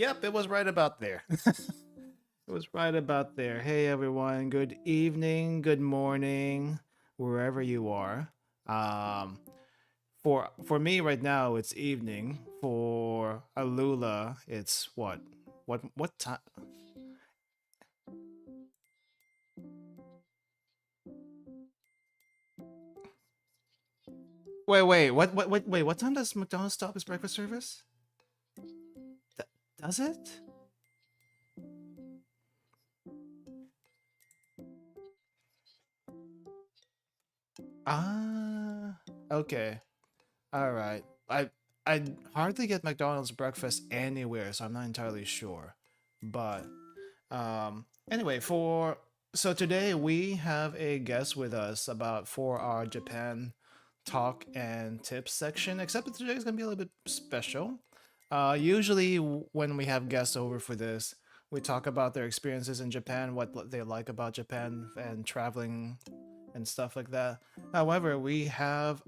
Yep, it was right about there. It was right about there. Hey everyone, good evening, good morning, wherever you are. Um, for me right now, it's evening. For Alula, it's what? What time? Wait. Wait. What time does McDonald's stop its breakfast service? Th- does it? Ah, okay. All right. I hardly get McDonald's breakfast anywhere, so I'm not entirely sure. But anyway, for so today we have a guest with us about for our Japan talk and tips section. Except that today is gonna be a little bit special. Usually when we have guests over for this, we talk about their experiences in Japan, they like about Japan, and traveling and stuff like that. However, we have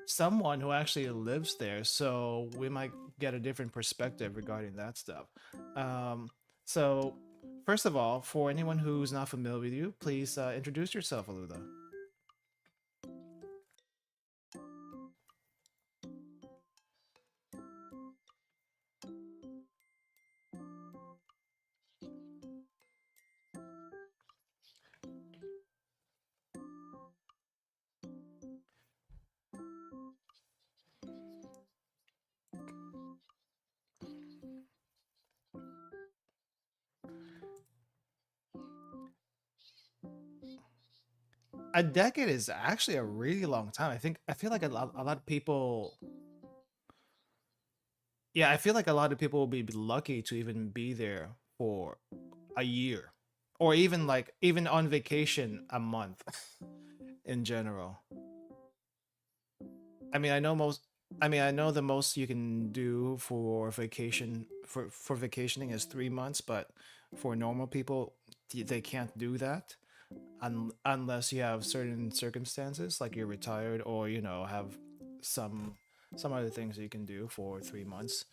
someone who actually lives there, so we might get a different perspective regarding that stuff. Um, so, first of all, for anyone who's not familiar with you, please introduce yourself, Alula. A decade is actually a really long time. I feel like a lot of people. Yeah, I feel like a lot of people will be lucky to even be there for a year, or even like even on vacation a month in general. I mean, I know most. I mean, I know the most you can do for vacationing is 3 months, but for normal people, they can't do that unless you have certain circumstances, like you're retired or have some some other things that you can do for 3 months.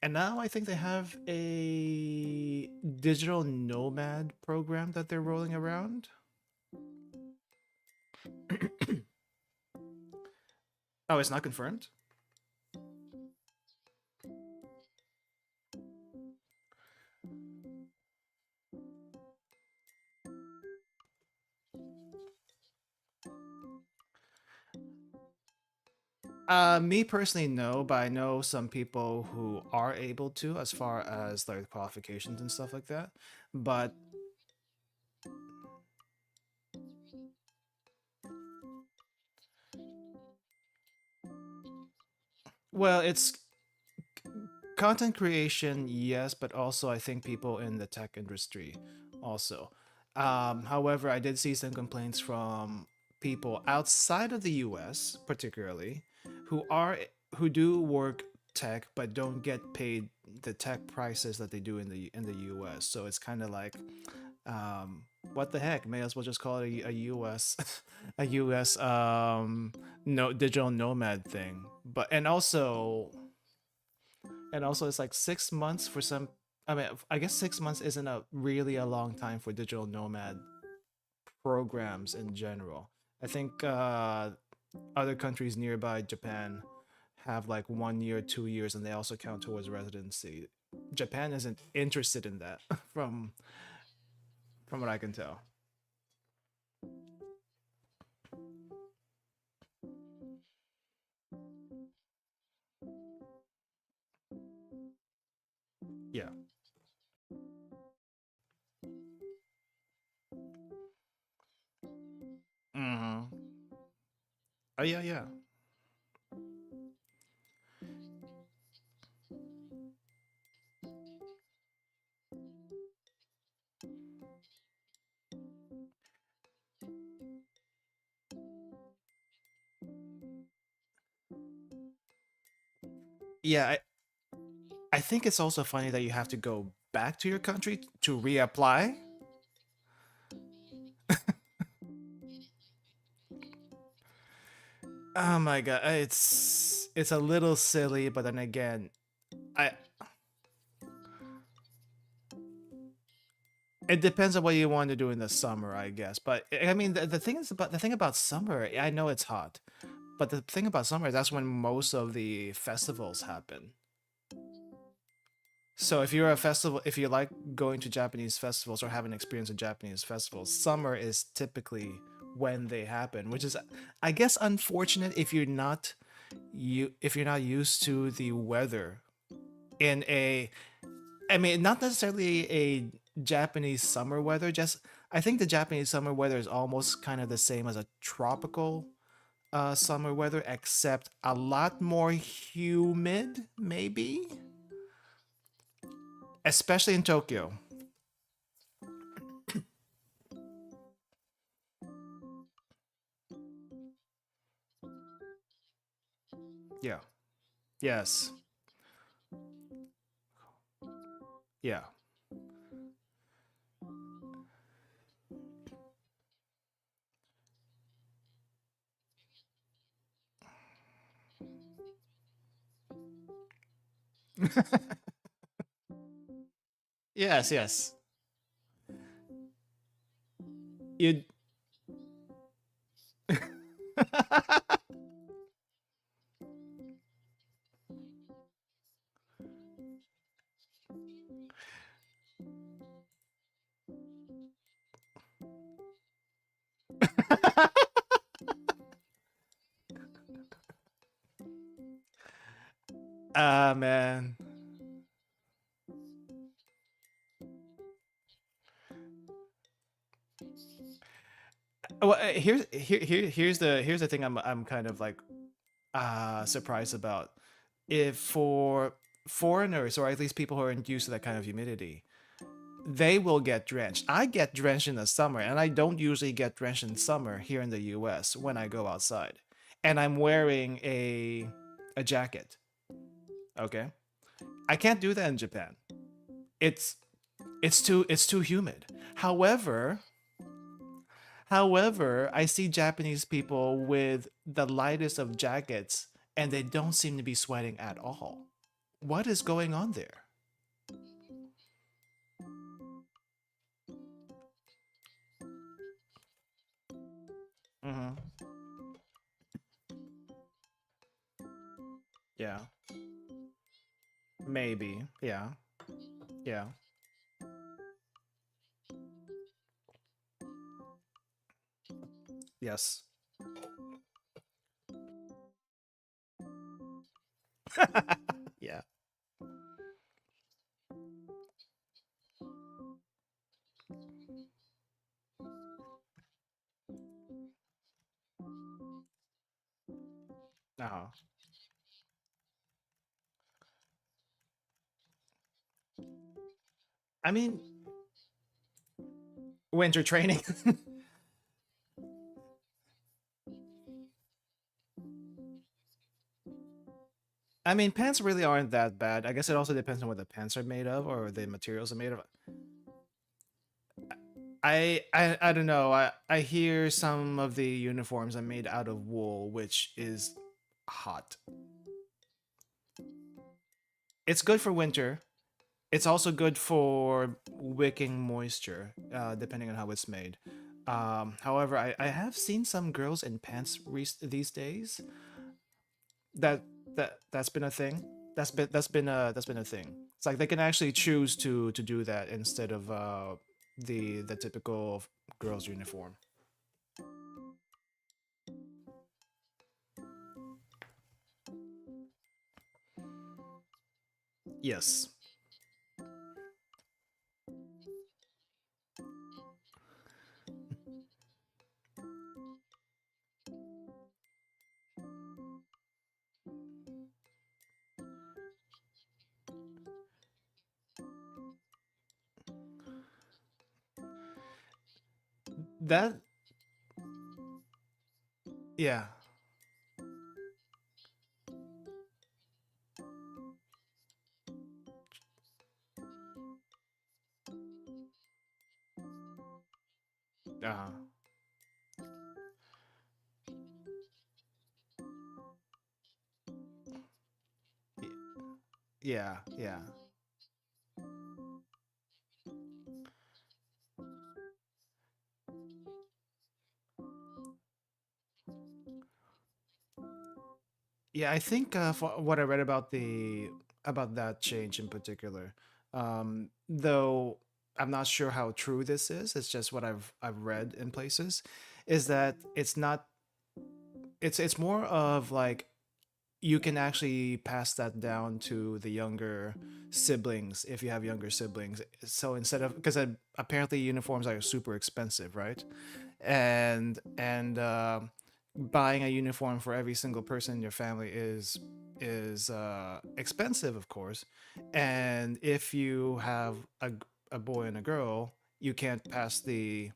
And now I think they have a digital nomad program that they're rolling around. Oh, it's not confirmed. Me personally, no, but I know some people who are able to, as far as their qualifications and stuff like that. But well, it's content creation, yes, but also I think people in the tech industry, also. However, I did see some complaints from people outside of the U.S., particularly, who are who do work tech but don't get paid the tech prices that they do in the U.S. So it's kind of like what the heck? May as well just call it a US a US no digital nomad thing. But and also it's like 6 months for some. I mean, I guess 6 months isn't a really a long time for digital nomad programs in general. I think other countries nearby Japan have like 1 year, 2 years, and they also count towards residency. Japan isn't interested in that from what I can tell. Yeah. Mm-hmm. Oh yeah, yeah. Yeah, I think it's also funny that you have to go back to your country to reapply. Oh my god, it's a little silly, but then again, I it depends on what you want to do in the summer, I guess. But I mean, the thing about summer, I know it's hot, but the thing about summer, that's when most of the festivals happen. So if you're a festival, if you like going to Japanese festivals or have an experience at Japanese festivals, summer is typically when they happen, which is, I guess, unfortunate if you're not if you're not used to the weather in a, I mean, not necessarily a Japanese summer weather. Just I think the Japanese summer weather is almost kind of the same as a tropical summer weather, except a lot more humid, maybe, especially in Tokyo. Yeah. Yes. Yeah. Yes. Yes. You. Ah man. Well, here's the thing I'm kind of like surprised about. If for foreigners or at least people who aren't used to that kind of humidity, they will get drenched. I get drenched in the summer, and I don't usually get drenched in summer here in the US when I go outside. And I'm wearing a jacket. Okay? I can't do that in Japan. It's it's too humid. However, I see Japanese people with the lightest of jackets and they don't seem to be sweating at all. What is going on there? Mm-hmm. Yeah. Maybe. Yeah. Yeah. Yes. Yeah. Uh-huh. I mean, winter training. I mean, pants really aren't that bad. I guess it also depends on what the pants are made of or the materials are made of. I don't know. I hear some of the uniforms are made out of wool, which is hot. It's good for winter. It's also good for wicking moisture, depending on how it's made. However, I have seen some girls in pants these days. That that's been a thing. That's been a thing. It's like they can actually choose to do that instead of the typical girls uniform. Yes. That yeah. Uh, Yeah, yeah. Yeah, I think for what I read about the about that change in particular, though I'm not sure how true this is. It's just what I've read in places, is that it's not. It's more of like you can actually pass that down to the younger siblings if you have younger siblings. So instead of, because apparently uniforms are super expensive, right? And buying a uniform for every single person in your family is expensive, of course. And if you have a boy and a girl, you can't pass the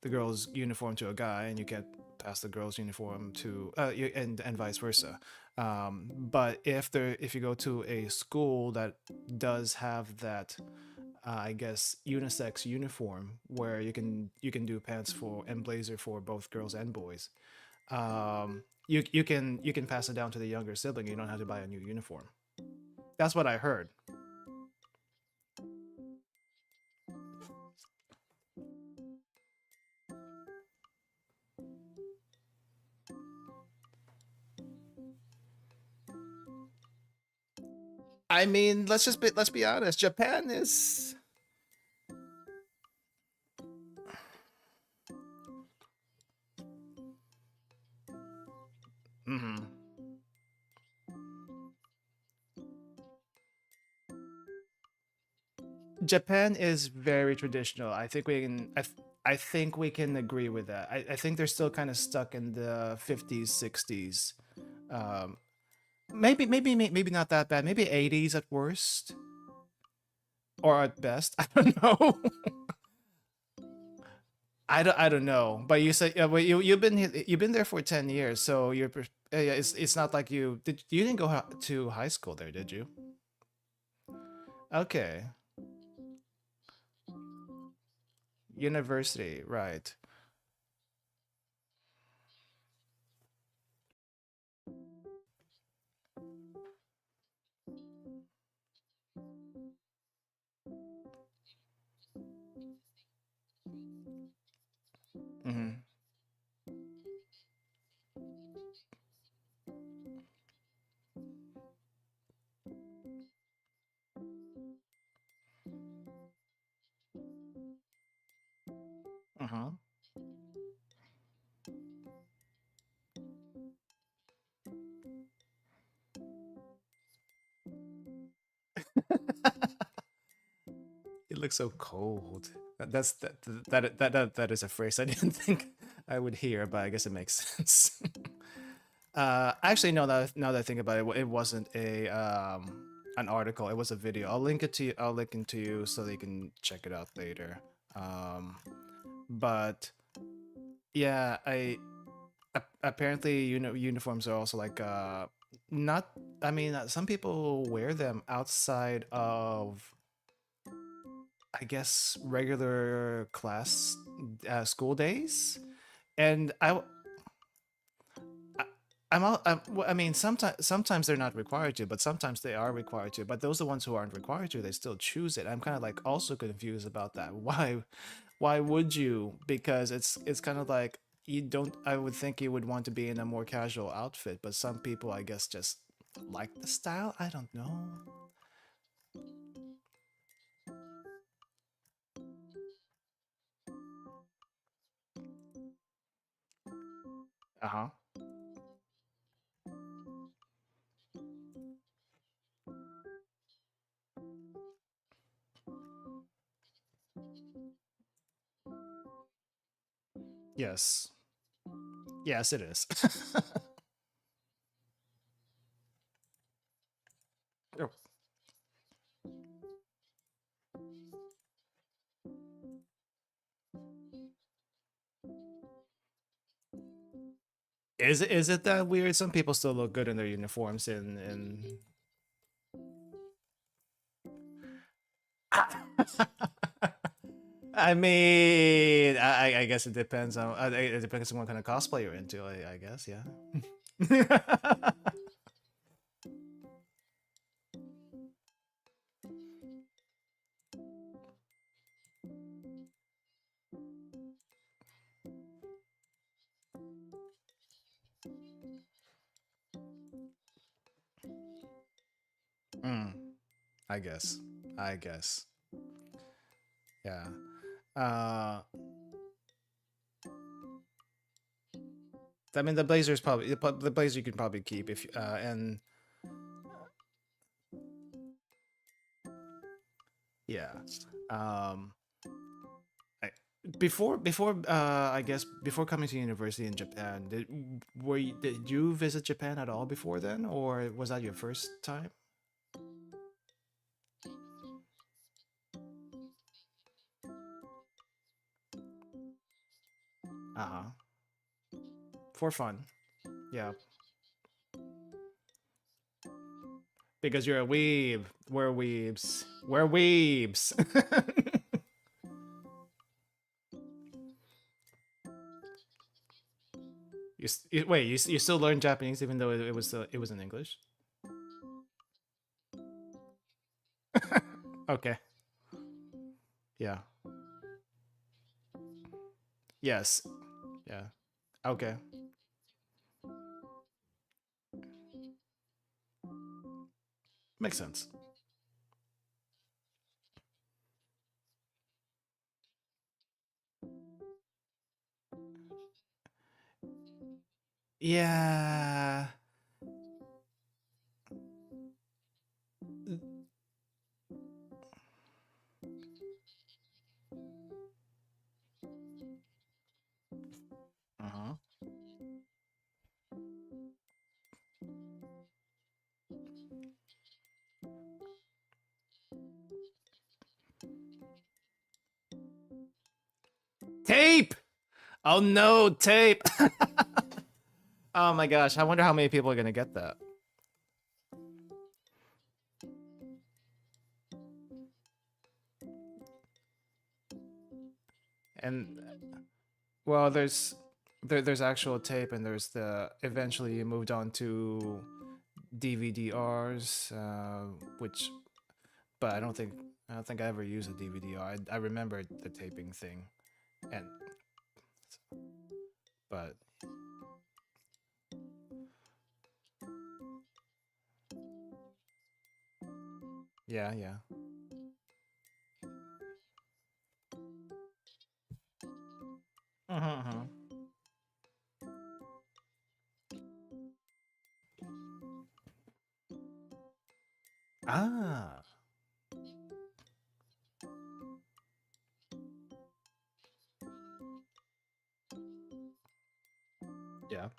girl's uniform to a guy, and you can't pass the girl's uniform to and vice versa. But if you go to a school that does have that, I guess, unisex uniform where you can do pants for and blazer for both girls and boys, you can pass it down to the younger sibling. You don't have to buy a new uniform. That's what I heard. I mean, let's be honest. Japan is. Mhm. Japan is very traditional. I think we can agree with that. I think they're still kind of stuck in the 50s, 60s. Um, maybe not that bad. Maybe 80s at worst, or at best. I don't know. I don't know. But you said, yeah, well, you've been there for 10 years, so yeah, it's not like you didn't go to high school there, did you? Okay, university, right? Mm-hmm. Uh-huh. It looks so cold. That is a phrase I didn't think I would hear, but I guess it makes sense. Actually, no. Now that I think about it, it wasn't a an article. It was a video. I'll link it to you. I'll link it to you so that you can check it out later. Um, but yeah, apparently uniforms are also like not. I mean, some people wear them outside of, I guess, regular class school days, and I well, I mean, sometimes they're not required to, but sometimes they are required to. But those are the ones who aren't required to, they still choose it. I'm kind of like also confused about that. Why would you? Because it's kind of like you don't. I would think you would want to be in a more casual outfit, but some people, I guess, just like the style. I don't know. Uh huh. Yes. Yes, it is. Oh. Is it that weird? Some people still look good in their uniforms, and I mean, I guess it depends on it depends on what kind of cosplay you're into. I guess, yeah. Mm, I guess. I guess. Yeah. Uh, I mean, the blazer is probably the blazer you can probably keep if and yeah. Um, I, before I guess before coming to university in Japan, did you visit Japan at all before then, or was that your first time? Uh huh. For fun. Yeah. Because you're a weeb. We're weebs. We're weebs. Wait, you still learn Japanese even though it was in English? Okay. Yeah. Yes. Yeah. Okay. Makes sense. Yeah. Uh-huh. Tape. Oh no, tape. Oh my gosh, I wonder how many people are gonna get that. And well, there's actual tape, and there's the eventually you moved on to DVD-Rs, which, but I don't think I ever used a DVD-R. I remember the taping thing, and but yeah, yeah. Uh-huh. Ah, yeah.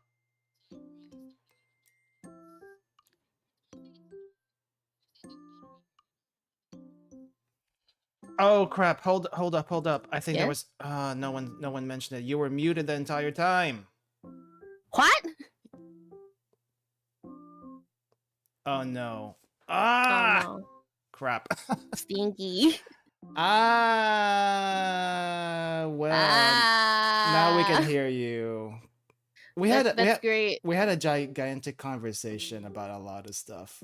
Oh crap! Hold up. I think there Yes. was no one mentioned it. You were muted the entire time. What? Oh no. Oh Ah, no. crap. Stinky. Well, now we can Ah. hear you. That's great. We had a gigantic conversation about a lot of stuff.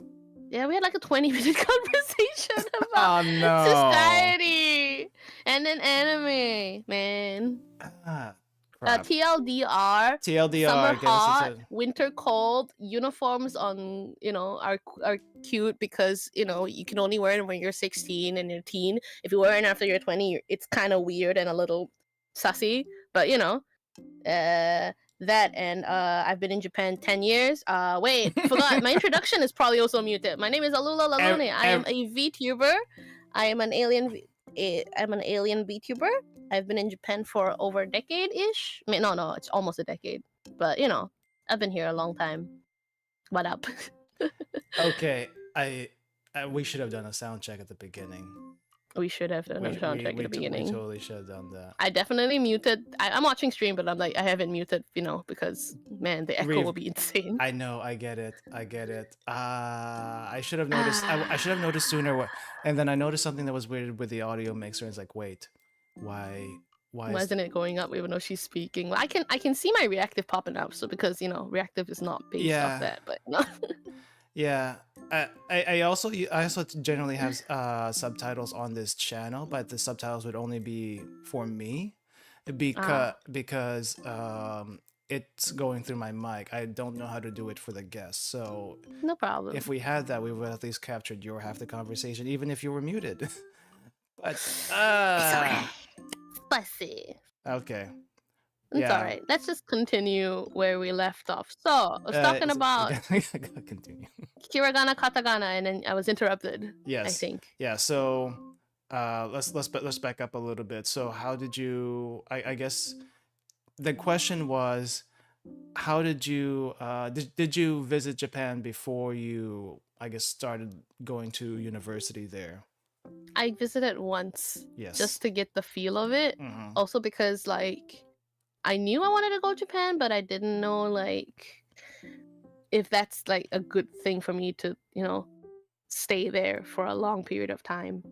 Yeah, we had like a 20-minute conversation about Oh no. society and then anime, man. Ah, crap. TLDR, TLDR, summer I guess it's hot, a winter cold. Uniforms on, are cute because, you can only wear them when you're 16 and you're teen. If you wear it after you're 20, it's kind of weird and a little sussy. But, that and I've been in Japan 10 years. Wait, forgot. My introduction is probably also muted. My name is Alula Lalune. I am a VTuber. I am an alien I'm an alien VTuber. I've been in Japan for over a decade-ish. I mean, no, it's almost a decade. But, I've been here a long time. What up? okay. We should have done a sound check at the beginning. We should have done a sound check at the beginning. We totally should have done that. I definitely muted. I'm watching stream, but I'm like, I haven't muted, because, man, the echo will be insane. I know, I get it. I should have noticed. I should have noticed sooner. And then I noticed something that was weird with the audio mixer. And it's like, wait, why isn't it going up even though she's speaking? Well, I can see my reactive popping up, so because reactive is not based off that, but yeah. I also generally have subtitles on this channel, but the subtitles would only be for me because it's going through my mic. I don't know how to do it for the guests. So No problem. if we had that, we would at least captured your half the conversation, even if you were muted. But It's okay. Spicy. okay, It's yeah. alright. Let's just continue where we left off. So I was talking about Continue. hiragana, katakana, and then I was interrupted. Yes. I think. Yeah. So let's back up a little bit. So how did you? I guess the question was, how did you did you visit Japan before you, I guess, started going to university there? I visited once Yes. just to get the feel of it. Mhm. Also because like I knew I wanted to go to Japan, but I didn't know like if that's like a good thing for me to, you know, stay there for a long period of time.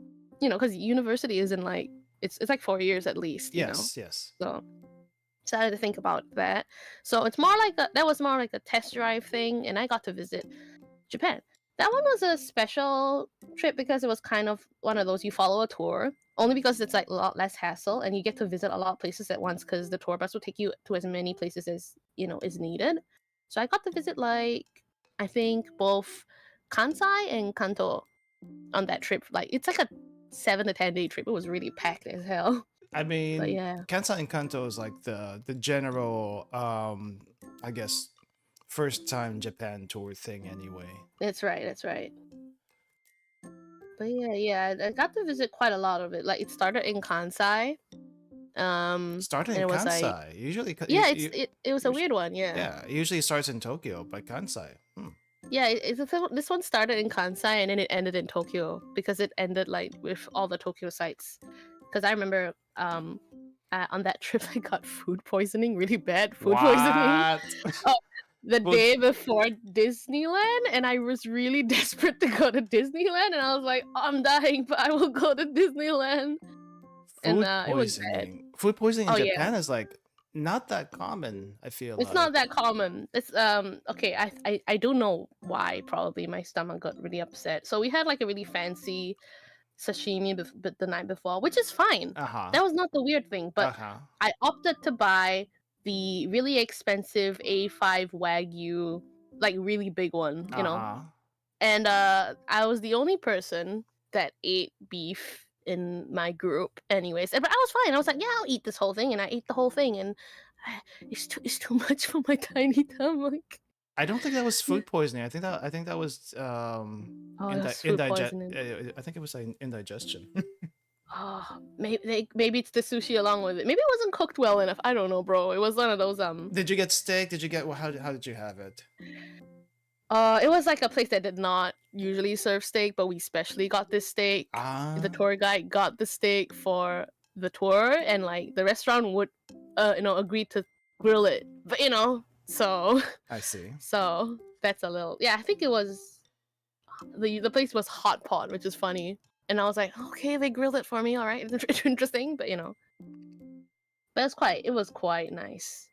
You know, because university isn't like it's like 4 years at least, you know. Yes. Yes. So I had to think about that. So it's more like that was more like a test drive thing, and I got to visit Japan. That one was a special trip because it was kind of one of those you follow a tour, only because it's like a lot less hassle and you get to visit a lot of places at once because the tour bus will take you to as many places as, you know, is needed. So I got to visit like I think both Kansai and Kanto on that trip. Like it's like a 7 to 10 day trip. It was really packed as hell. I mean, But yeah. Kansai and Kanto is like the general, I guess, first time Japan tour thing anyway. That's right, that's right. But yeah, I got to visit quite a lot of it. Like it started in Kansai. Started And in it was like Kansai. Usually, yeah, it was a weird one, yeah. Yeah, it usually starts in Tokyo, but Kansai. Yeah, this one started in Kansai and then it ended in Tokyo because it ended like with all the Tokyo sites. Because I remember on that trip I got food poisoning, really bad food poisoning. The day before Disneyland, and I was really desperate to go to Disneyland, and I was like, oh, I'm dying, but I will go to Disneyland. Food and it was bad. Food poisoning in Oh, yeah. Japan is like not that common, I feel It's not that common. It's okay, I do know why. Probably my stomach got really upset. So we had like a really fancy sashimi the night before, which is fine. That was not the weird thing, but I opted to buy the really expensive A5 Wagyu, like really big one, you know. And I was the only person that ate beef in my group anyways. But I was fine. I was like, yeah, I'll eat this whole thing, and I ate the whole thing, and it's too much for my tiny stomach. I don't think that was food poisoning. I think that was food poisoning. I think it was like indigestion. Oh, maybe it's the sushi along with it. Maybe it wasn't cooked well enough. I don't know, bro. It was one of those Did you get steak? Did you get how did you have it? It was like a place that did not usually serve steak, but we specially got this steak. The tour guide got the steak for the tour, and like the restaurant would, agree to grill it. But so I see. So that's a little, yeah. I think it was the place was hot pot, which is funny. And I was like, okay, they grilled it for me. All right, it's interesting, but but it was quite nice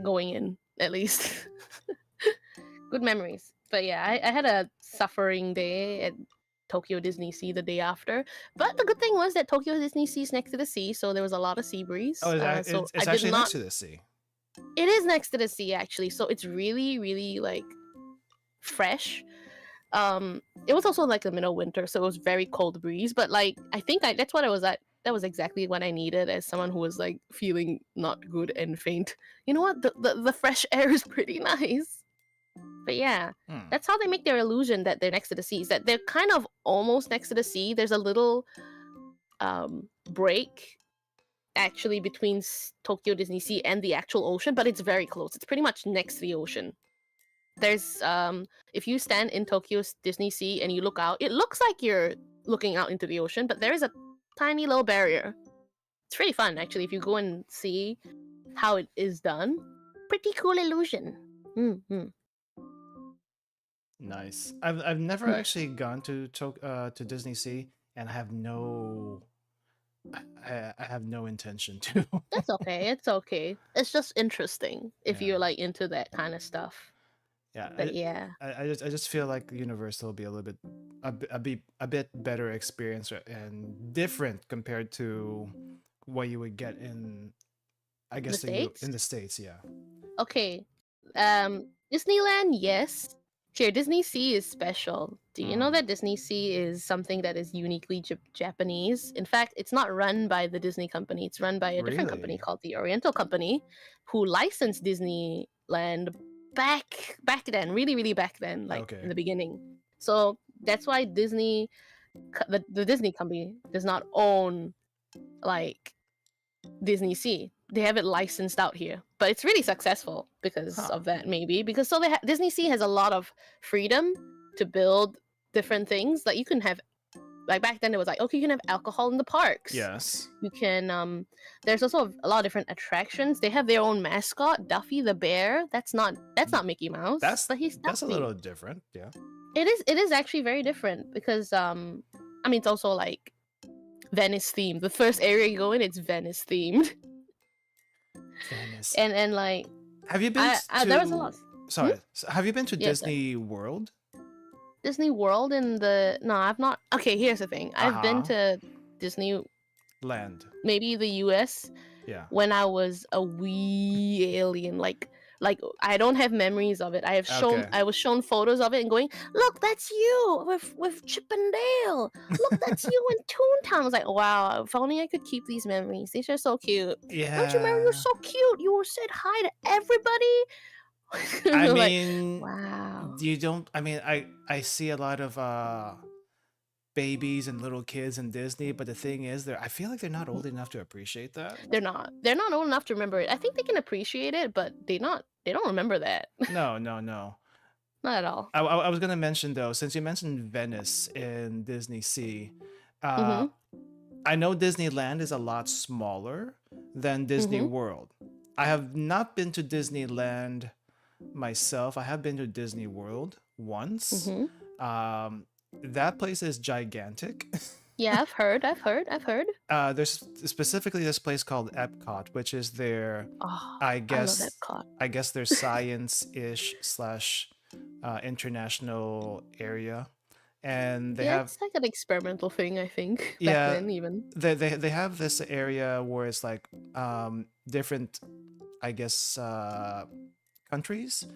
going in, at least. Good memories. But yeah, I had a suffering day at Tokyo Disney Sea the day after. But the good thing was that Tokyo Disney Sea is next to the sea, so there was a lot of sea breeze. Oh, it's actually next to the sea. It is next to the sea, actually. So it's really, really like fresh. It was also like the middle of winter, so it was very cold breeze. But like, I think that's what I was at. That was exactly what I needed as someone who was like feeling not good and faint. You know what? The fresh air is pretty nice. But yeah, that's how they make their illusion that they're next to the sea. Is that they're kind of almost next to the sea. There's a little break actually between Tokyo Disney Sea and the actual ocean, but it's very close. It's pretty much next to the ocean. There's if you stand in Tokyo's Disney Sea and you look out, it looks like you're looking out into the ocean, but there is a tiny little barrier. It's pretty fun actually if you go and see how it is done. Pretty cool illusion. Nice. I've never actually gone to Disney Sea, and I have no intention to. That's okay. It's okay. It's just interesting if you're like into that kind of stuff. Yeah. But yeah. I just feel like Universal will be a little bit a bit better experience and different compared to what you would get in I The guess States? in the States, yeah. Okay. Disneyland, yes. Here, Disney Sea is special. Do you know that Disney Sea is something that is uniquely Japanese? In fact, it's not run by the Disney company. It's run by a different company Really? called the Oriental Company, who licensed Disneyland back then, really back then, like in Okay. the beginning. So that's why the Disney company does not own like Disney Sea. They have it licensed out here, but it's really successful because Huh. of that, maybe because Disney Sea has a lot of freedom to build different things. Like you can have, like back then it was like, okay, you can have alcohol in the parks. Yes. You can there's also a lot of different attractions. They have their own mascot, Duffy the bear. That's not Mickey Mouse, but he's that's a Duffy. little different, yeah. It is actually very different because I mean it's also like Venice themed. The first area you go in, it's Venice themed. Venice. And like Have you been to there was a lot. Sorry. Have you been to Yeah, Disney World? Disney World no, I've not. Okay, here's the thing. I've been to Disney Land. maybe the US Yeah. when I was a wee alien. Like I don't have memories of it. I was shown photos of it and going, look, that's you with Chip and Dale. Look, that's you in Toontown. I was like, wow, if only I could keep these memories. These are so cute. Yeah. Don't you remember? You were so cute. You said hi to everybody. I Like, mean, wow. you don't. I mean, I see a lot of babies and little kids in Disney, but the thing is, I feel like they're not old enough to appreciate that. They're not. They're not old enough to remember it. I think they can appreciate it, but they don't remember that. No. Not at all. I was gonna mention though, since you mentioned Venice in Disney Sea, I know Disneyland is a lot smaller than Disney World. I have not been to Disneyland myself. I have been to Disney World once. That place is gigantic. Yeah, I've heard. There's specifically this place called Epcot, which is their, Oh, I guess, I love Epcot. I guess their science-ish / international area, and they have it's like an experimental thing, I think. Yeah, back then even. they have this area where it's like different, I guess, countries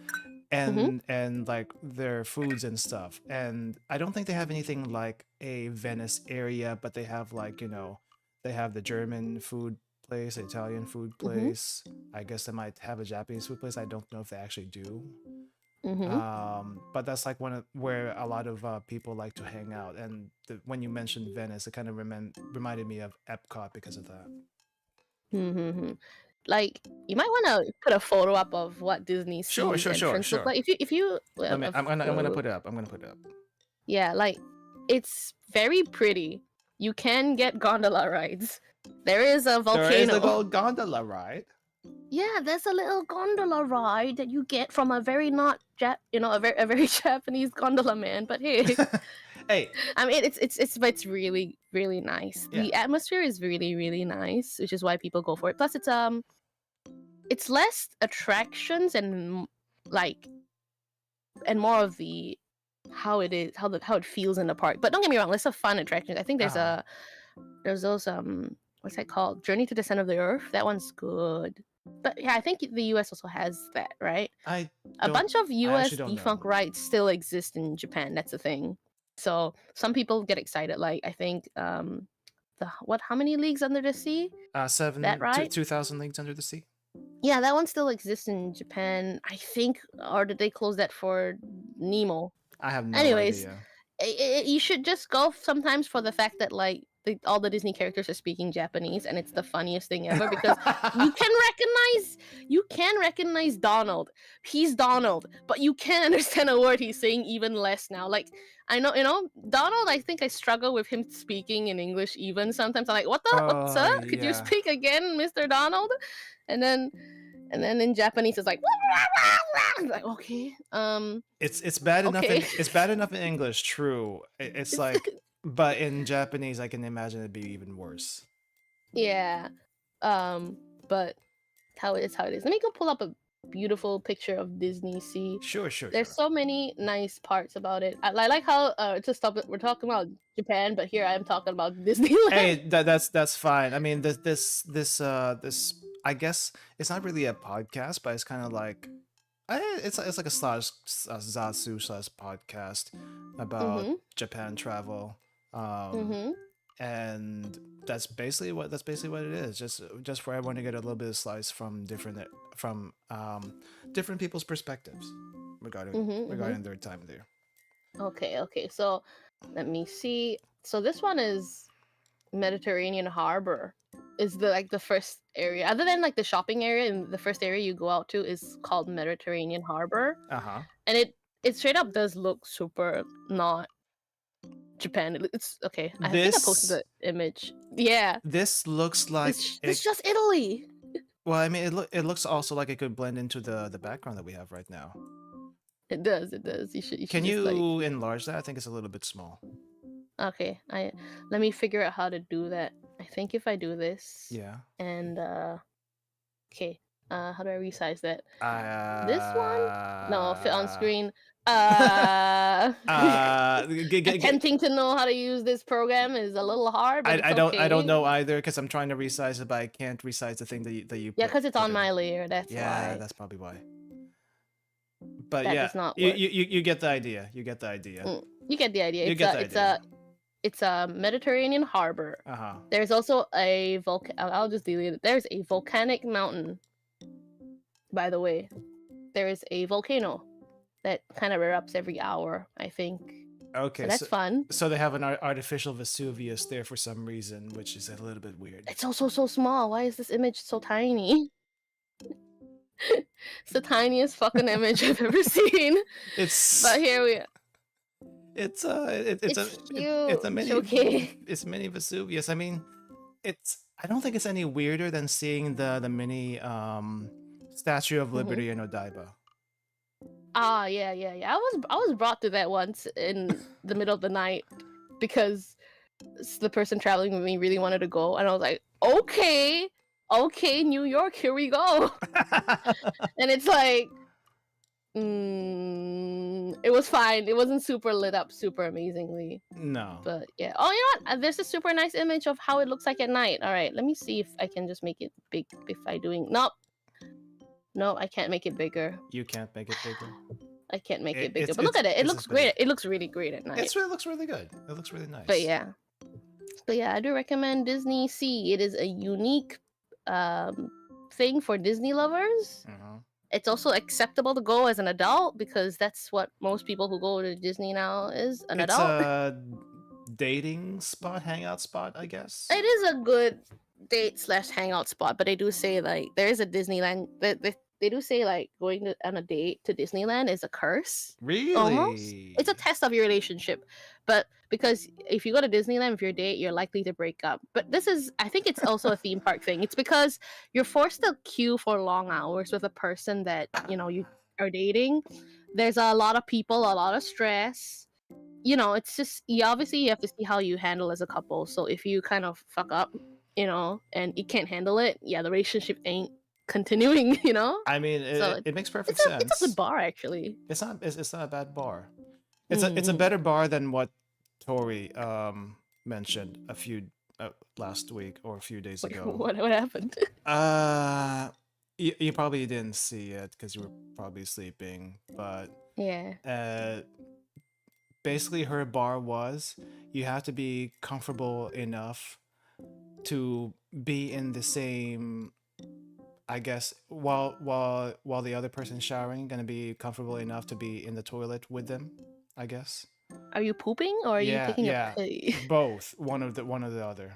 and like their foods and stuff. And I don't think they have anything like a Venice area, but they have like, they have the German food place, the Italian food place. I guess they might have a Japanese food place. I don't know if they actually do. But that's like where a lot of people like to hang out. And when you mentioned Venice, it kind of reminded me of Epcot because of that. Like you might want to put a photo up of what Disney Sea's entrance look like. If you I'm gonna put it up. Yeah, like it's very pretty. You can get gondola rides. There is a volcano. There is a gondola ride. Yeah, there's a little gondola ride that you get from a very a very Japanese gondola man. But hey, hey, I mean it's really nice. Yeah. The atmosphere is really nice, which is why people go for it. Plus, it's less attractions and more of the how it feels in the park. But don't get me wrong, there's some fun attractions. I think there's those what's that called? Journey to the Center of the Earth. That one's good. But yeah, I think the US also has that, right? A bunch of US defunct rides still exist in Japan. That's the thing. So some people get excited. Like I think how many leagues under the sea? 7. That ride? 2,000 Leagues Under the Sea. Yeah, that one still exists in Japan, I think. Or did they close that for Nemo? I have no Anyways, idea. You should just go sometimes for the fact that like all the Disney characters are speaking Japanese, and it's the funniest thing ever because you can recognize Donald. He's Donald, but you can't understand a word he's saying even less now. Like I know, Donald. I think I struggle with him speaking in English even sometimes. I'm like, what's up? Could you speak again, Mr. Donald? And then in Japanese it's like, like okay. It's bad enough. Okay. It's bad enough in English. True. It's like, but in Japanese, I can imagine it'd be even worse. Yeah. But how it is. Let me go pull up a beautiful picture of Disney Sea. Sure. There's so many nice parts about it. I like how we're talking about Japan, but here I'm talking about Disneyland. Hey, that's fine. I mean, this I guess it's not really a podcast, but it's kind of like it's like a Zatsu podcast about Mm-hmm. Japan travel. Um, Mm-hmm. and that's basically what it is. Just for everyone to get a little bit of slice from different people's perspectives Mm-hmm. Mm-hmm. regarding their time there. Okay, okay. So let me see. So this one is Mediterranean Harbor. Is the first area, other than like the shopping area, and the first area you go out to is called Mediterranean Harbor, Uh-huh. and it straight up does look super not Japan. It's okay. I think I posted This the image. Yeah, this looks like it's just Italy. well, I mean, it looks also like it could blend into the background that we have right now. It does. It does. You should Can just like. you enlarge that? I think it's a little bit small. Okay, let me figure out how to do that. I think if I do this. Yeah. And okay. How do I resize that? This one? No, fit on screen. Attempting to know how to use this program is a little hard, but I it's don't okay. know either because I'm trying to resize it, but I can't resize the thing that you. Yeah, because it's on in. my layer. That's Yeah, why. that's probably why. But That yeah, does not work. you get the idea. You get the idea. You get the idea. You get the idea. It's a Mediterranean harbor. Uh-huh. There's also a I'll just delete it. There's a volcanic mountain. By the way, there is a volcano that kind of erupts every hour, I think. Okay, so that's fun. So they have an artificial Vesuvius there for some reason, which is a little bit weird. It's also so small. Why is this image so tiny? It's the tiniest fucking image I've ever seen. But here we are. It's huge. it's a mini okay. It's mini Vesuvius. I mean, I don't think it's any weirder than seeing the mini Statue of Liberty in Odaiba. Ah, yeah. I was brought to that once in the middle of the night because the person traveling with me really wanted to go, and I was like, okay, New York, here we go. And it's like, it was fine. It wasn't super lit up super amazingly. No. But yeah. Oh, you know what? There's a super nice image of how it looks like at night. All right, let me see if I can just make it big by doing. Nope. No, I can't make it bigger. You can't make it bigger? I can't make it bigger. But look at it. It looks great. It looks really great at night. It looks really good. It looks really nice. But yeah, I do recommend Disney Sea. It is a unique thing for Disney lovers. It's also acceptable to go as an adult because that's what most people who go to Disney now is an adult. It's a dating spot, hangout spot, I guess. It is a good date/hangout spot, but they do say like there is a Disneyland. They do say like going on a date to Disneyland is a curse. Really? Almost. It's a test of your relationship. But because if you go to Disneyland with your date, you're likely to break up. But I think it's also a theme park thing. It's because you're forced to queue for long hours with a person that, you are dating. There's a lot of people, a lot of stress. It's just, obviously you have to see how you handle as a couple. So if you kind of fuck up, and you can't handle it, the relationship ain't continuing, I mean, it makes perfect sense. It's a good bar, actually. It's not a bad bar. It's a better bar than what Tori mentioned a few last week or a few days ago. What happened? You probably didn't see it because you were probably sleeping, but yeah. Basically her bar was you have to be comfortable enough to be in the same, I guess, while the other person's showering, gonna be comfortable enough to be in the toilet with them, I guess. Are you pooping or are you taking a pee? Both. One or the other.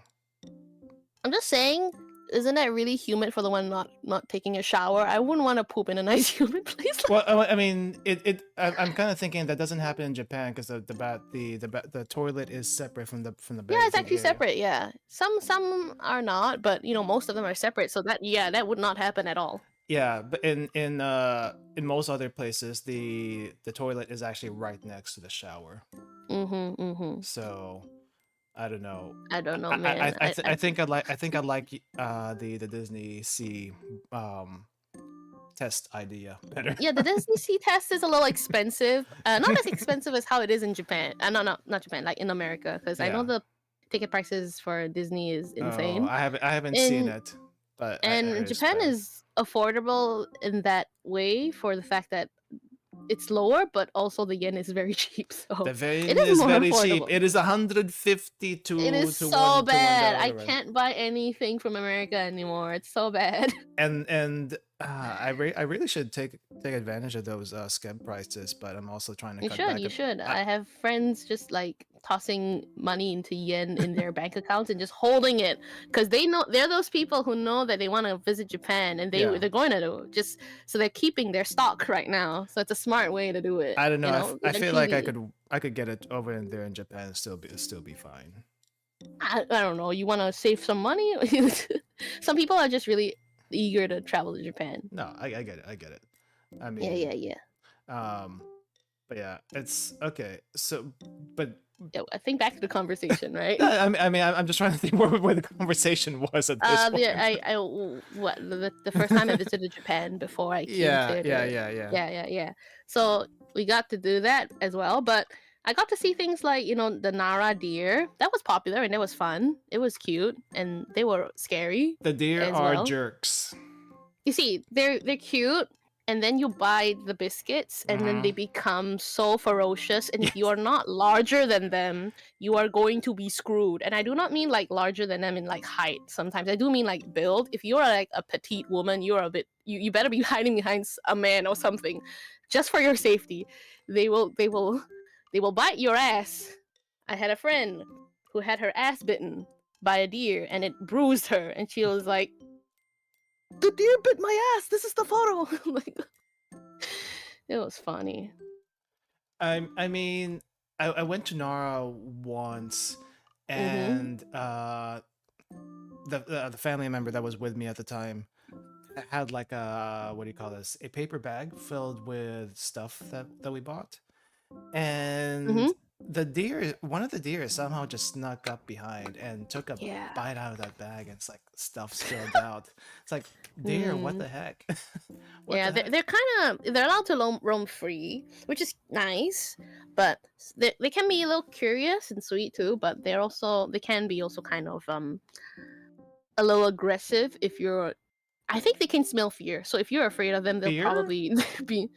I'm just saying, isn't that really humid for the one not taking a shower? I wouldn't want to poop in a nice humid place. Well, I mean, I'm kind of thinking that doesn't happen in Japan because the toilet is separate from the yeah, it's actually separate. Yeah, some are not, but most of them are separate. So that would not happen at all. Yeah, but in most other places, the toilet is actually right next to the shower. So I don't know. I don't know, man. I think I like the Disney Sea test idea better. Yeah, the Disney Sea test is a little expensive. Not as expensive as how it is in Japan. No, not Japan. Like in America, because I know the ticket prices for Disney is insane. I haven't seen it. but I And Japan respect. is affordable in that way for the fact that it's lower, but also the yen is very cheap, so The it vein is is more very cheap. affordable. It is 150 It is to so one bad. I dollar, can't buy anything from America anymore. It's so bad. and I really should take advantage of those scam prices, but I'm also trying to You cut should, back. you should. I, I have friends just like tossing money into yen in their bank accounts and just holding it because they know they're those people who know that they want to visit Japan and Yeah. they're going to do just so they're keeping their stock right now. So it's a smart way to do it. I don't know. You know, I feel like eventually, I could get it over in there in Japan and still be fine. I don't know. You want to save some money? Some people are just really eager to travel to Japan. No, I get it. I get it. I Yeah, mean, yeah, yeah. but yeah, it's okay. So, but Yeah, I think back to the conversation, right? I'm just trying to think where the conversation was at this point. The first time I visited Japan before I came to yeah. So we got to do that as well, but I got to see things like the Nara deer. That was popular and it was fun. It was cute and they were scary The deer as are well. jerks. You see, they're cute, and then you buy the biscuits, and then they become so ferocious. And if you are not larger than them, you are going to be screwed. And I do not mean like larger than them in like height. Sometimes I do mean like build. If you are like a petite woman, you are a bit. You better be hiding behind a man or something, just for your safety. They will bite your ass. I had a friend who had her ass bitten by a deer, and it bruised her, and she was like, the deer bit my ass. This is the photo. Like, it was funny. I mean, I went to Nara once, and the family member that was with me at the time had like a, what do you call this, a paper bag filled with stuff that we bought, and one of the deer somehow just snuck up behind and took a bite out of that bag, and it's like stuff spilled out. It's like, deer, what the heck? They're kind of they're allowed to roam free, which is nice, but they can be a little curious and sweet too. But they can be also kind of a little aggressive if you're. I think they can smell fear, so if you're afraid of them, they'll probably be.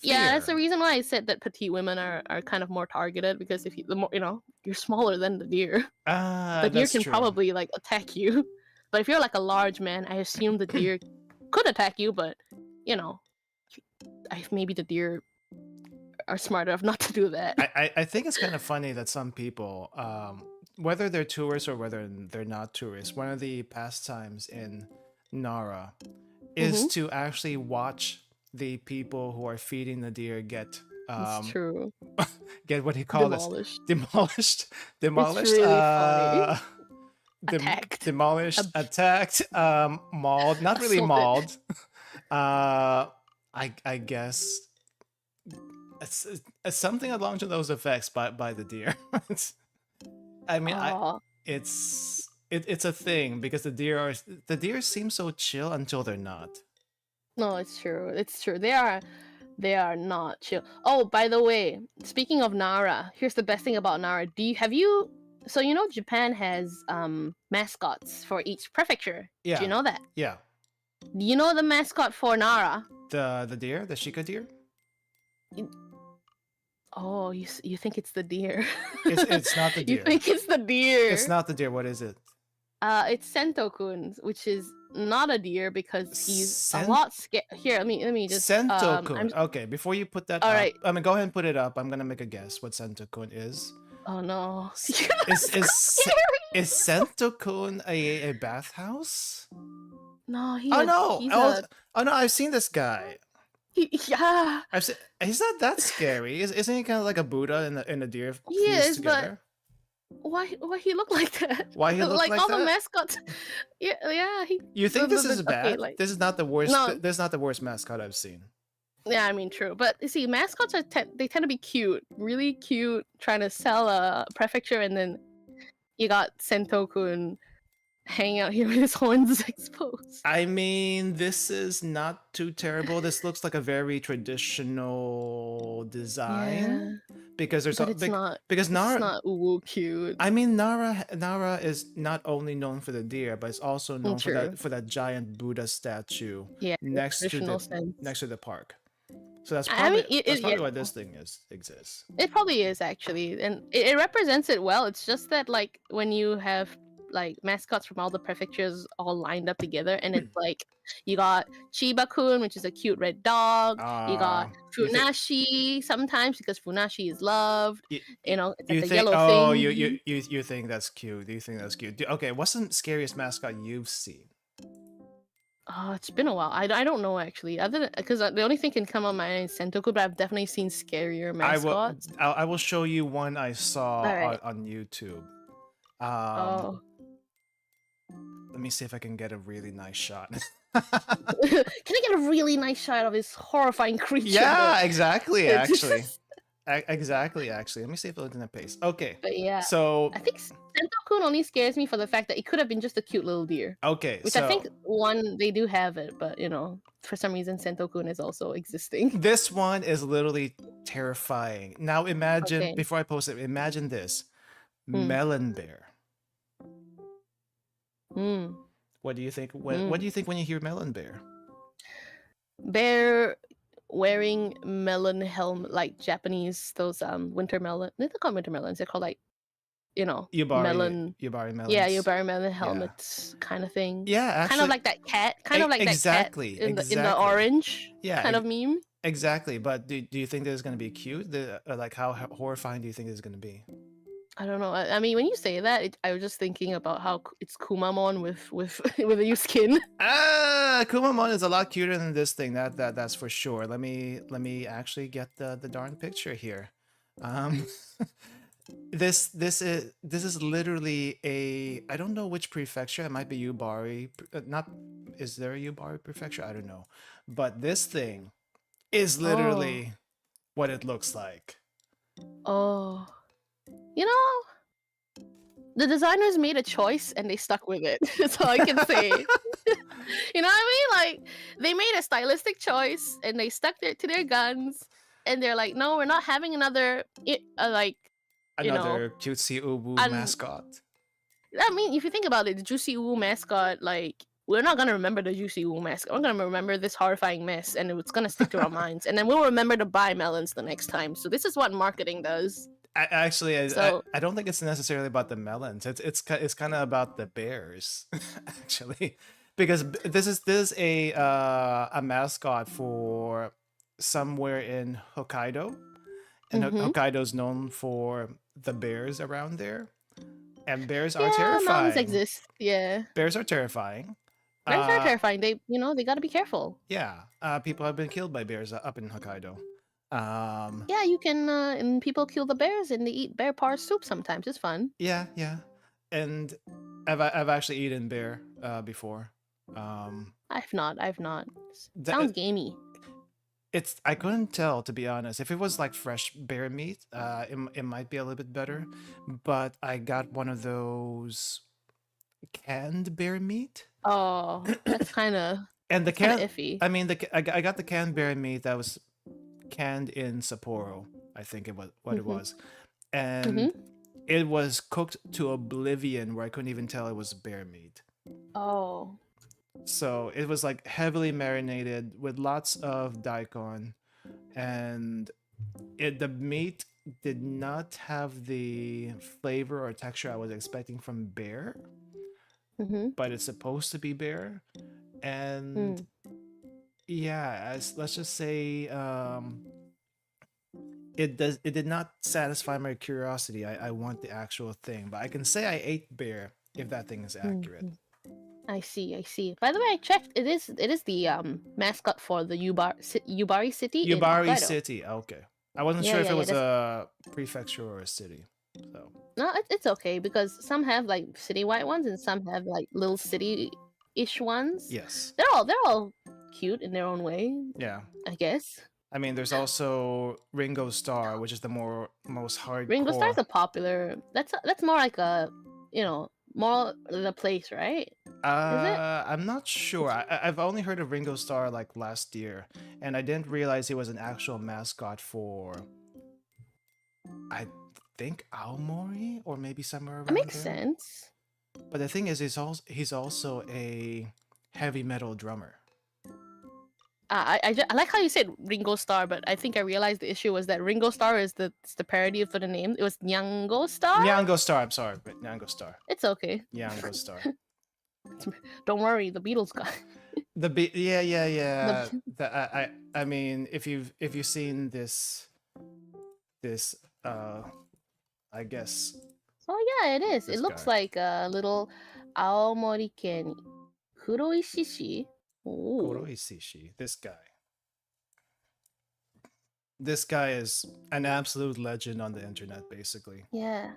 Yeah, that's the reason why I said that petite women are kind of more targeted, because if the more you're smaller than the deer, the deer can probably like attack you. But if you're like a large man, I assume the deer could attack you, but maybe the deer are smart enough not to do that. I think it's kind of funny that some people, whether they're tourists or whether they're not tourists, one of the pastimes in Nara is to actually watch the people who are feeding the deer get it's true. Get, what do you call demolished. this? Demolished. It's really funny. Demolished, attacked, mauled. Not really mauled. I guess it's something along to those effects by the deer. I mean, it's a thing, because the deer seem so chill until they're not. No, it's true. It's true. They are not chill. Oh, by the way, speaking of Nara, here's the best thing about Nara. So Japan has mascots for each prefecture. Yeah. Do you know that? Yeah. Do you know the mascot for Nara? The deer, the Shika deer? Oh, you think it's the deer? It's not the deer. You think it's the deer? It's not the deer. What is it? It's Sento-kun, which is not a deer because he's a lot scared. Here, let me just. Sento-kun. Okay, before you put that up, right. I mean, go ahead and put it up. I'm gonna make a guess what Sento-kun is. Oh no! Is Sento-kun a bathhouse? No, oh no! I've seen this guy. Yeah. He's not that scary. Isn't he kind of like a Buddha in the deer fused together? Why he look like that? Why he look like all that? The mascots? Yeah. You think this is bad? Okay, this is not the worst. No. This is not the worst mascot I've seen. Yeah, I mean, true. But you see, mascots they tend to be cute, really cute, trying to sell a prefecture, and then you got Sento-kun hanging out here with his horns exposed. I mean, this is not too terrible. This looks like a very traditional design. because there's But it's not. because It's Nara. not ooh cute. I mean, Nara is not only known for the deer, but it's also known True. for that giant Buddha statue Yeah, the traditional sense. next to the park. So I mean, that's yeah, probably why this thing exists. it probably is actually, and it represents it well. It's just that like when you have like mascots from all the prefectures all lined up together, and it's like you got Chiba-kun, which is a cute red dog. You got You think Funashi sometimes because Funashi is loved. You know, it's you like a think yellow oh thing. you think that's cute? Do you think that's cute? Okay, what's the scariest mascot you've seen? Oh, it's been a while. I don't know actually. Other than because the only thing can come on my mind is Sentoku, but I've definitely seen scarier mascots. I will show you one I saw All right. on YouTube. Oh. Let me see if I can get a really nice shot. Can I get a really nice shot of this horrifying creature? Yeah, exactly. Actually, exactly. Actually, let me see if it'll in a pace. Okay. But yeah, so I think Sentoku only scares me for the fact that it could have been just a cute little deer. Okay, which I think they do have it, but you know, for some reason Sentoku is also existing. This one is literally terrifying. Now imagine before I post it, imagine this melon bear. What do you think? What do you think when you hear melon bear? Bear wearing melon helmet, like Japanese those winter melon. They're not called winter melons. They're called like, you know, melon. Yubari melons. Yeah, Yubari melon helmets kind of thing. Yeah, actually, kind of like that cat. Kind of like exactly, that cat in the orange. Yeah, kind of meme. Exactly. But do you think this is gonna be cute? Like how horrifying do you think this is gonna be? I don't know. I mean, when you say that, I was just thinking about how it's Kuma-mon with with a new skin. Kuma-mon is a lot cuter than this thing. That's for sure. Let me actually get the darn picture here. This is literally a, I don't know which prefecture. It might be Yubari. Not, is there a Yubari prefecture? I don't know. But this thing is literally what it looks like. Oh. You know, the designers made a choice and they stuck with it. That's all I can say. You know what I mean? Like, they made a stylistic choice and they stuck to their guns, and they're like, no, we're not having another another cutesy ubu mascot. I mean, if you think about it, the Juicy Ubu mascot, like, we're not gonna remember the Juicy Ubu mascot. We're gonna remember this horrifying mess, and it's gonna stick to our minds, and then we'll remember to buy melons the next time. So this is what marketing does. I don't think it's necessarily about the melons. It's kind of about the bears, actually, because this is a mascot for somewhere in Hokkaido, and Hokkaido's known for the bears around there, and bears are terrifying. Mountains exist. Yeah, bears are terrifying. Bears are terrifying. They got to be careful. Yeah, people have been killed by bears up in Hokkaido. Yeah, you can, and people kill the bears and they eat bear paw soup sometimes. It's fun. Yeah, and I've actually eaten bear before. I've not. Sounds gamey. I couldn't tell, to be honest. If it was like fresh bear meat, it might be a little bit better. But I got one of those canned bear meat. Oh, that's kind of and the iffy. I mean, I got the canned bear meat that was canned in Sapporo, I think it was what it was, and it was cooked to oblivion where I couldn't even tell it was bear meat. Oh, so it was like heavily marinated with lots of daikon, and the meat did not have the flavor or texture I was expecting from bear, but it's supposed to be bear, and yeah, let's just say it did not satisfy my curiosity. I want the actual thing, but I can say I ate bear if that thing is accurate. I see. By the way, I checked. It is the mascot for the Yubari city. Yubari City. Okay, I wasn't sure if it was a prefecture or a city. So no, it's okay because some have like citywide ones and some have like little city-ish ones. Yes, they're all cute in their own way. Yeah, I guess. I mean, there's also Ringo Starr, which is the most hardcore. Ringo Starr's a popular. That's more like a, more the place, right? I'm not sure. I've only heard of Ringo Starr like last year, and I didn't realize he was an actual mascot for I think Aomori or maybe somewhere That around makes there. sense. But the thing is, he's also a heavy metal drummer. I like how you said Ringo Starr, but I think I realized the issue was that Ringo Starr is the parody for the name. It was Nyango Star. Nyango Star. I'm sorry, but Nyango Star. It's okay. Nyango Star. Don't worry, the Beatles guy. Yeah. The, I mean, if you've seen this I guess oh yeah, it is. this It looks guy. like a little Aomori Ken Kuroishishi. Ooh. Kuroishishi. This guy is an absolute legend on the internet, basically. Yeah.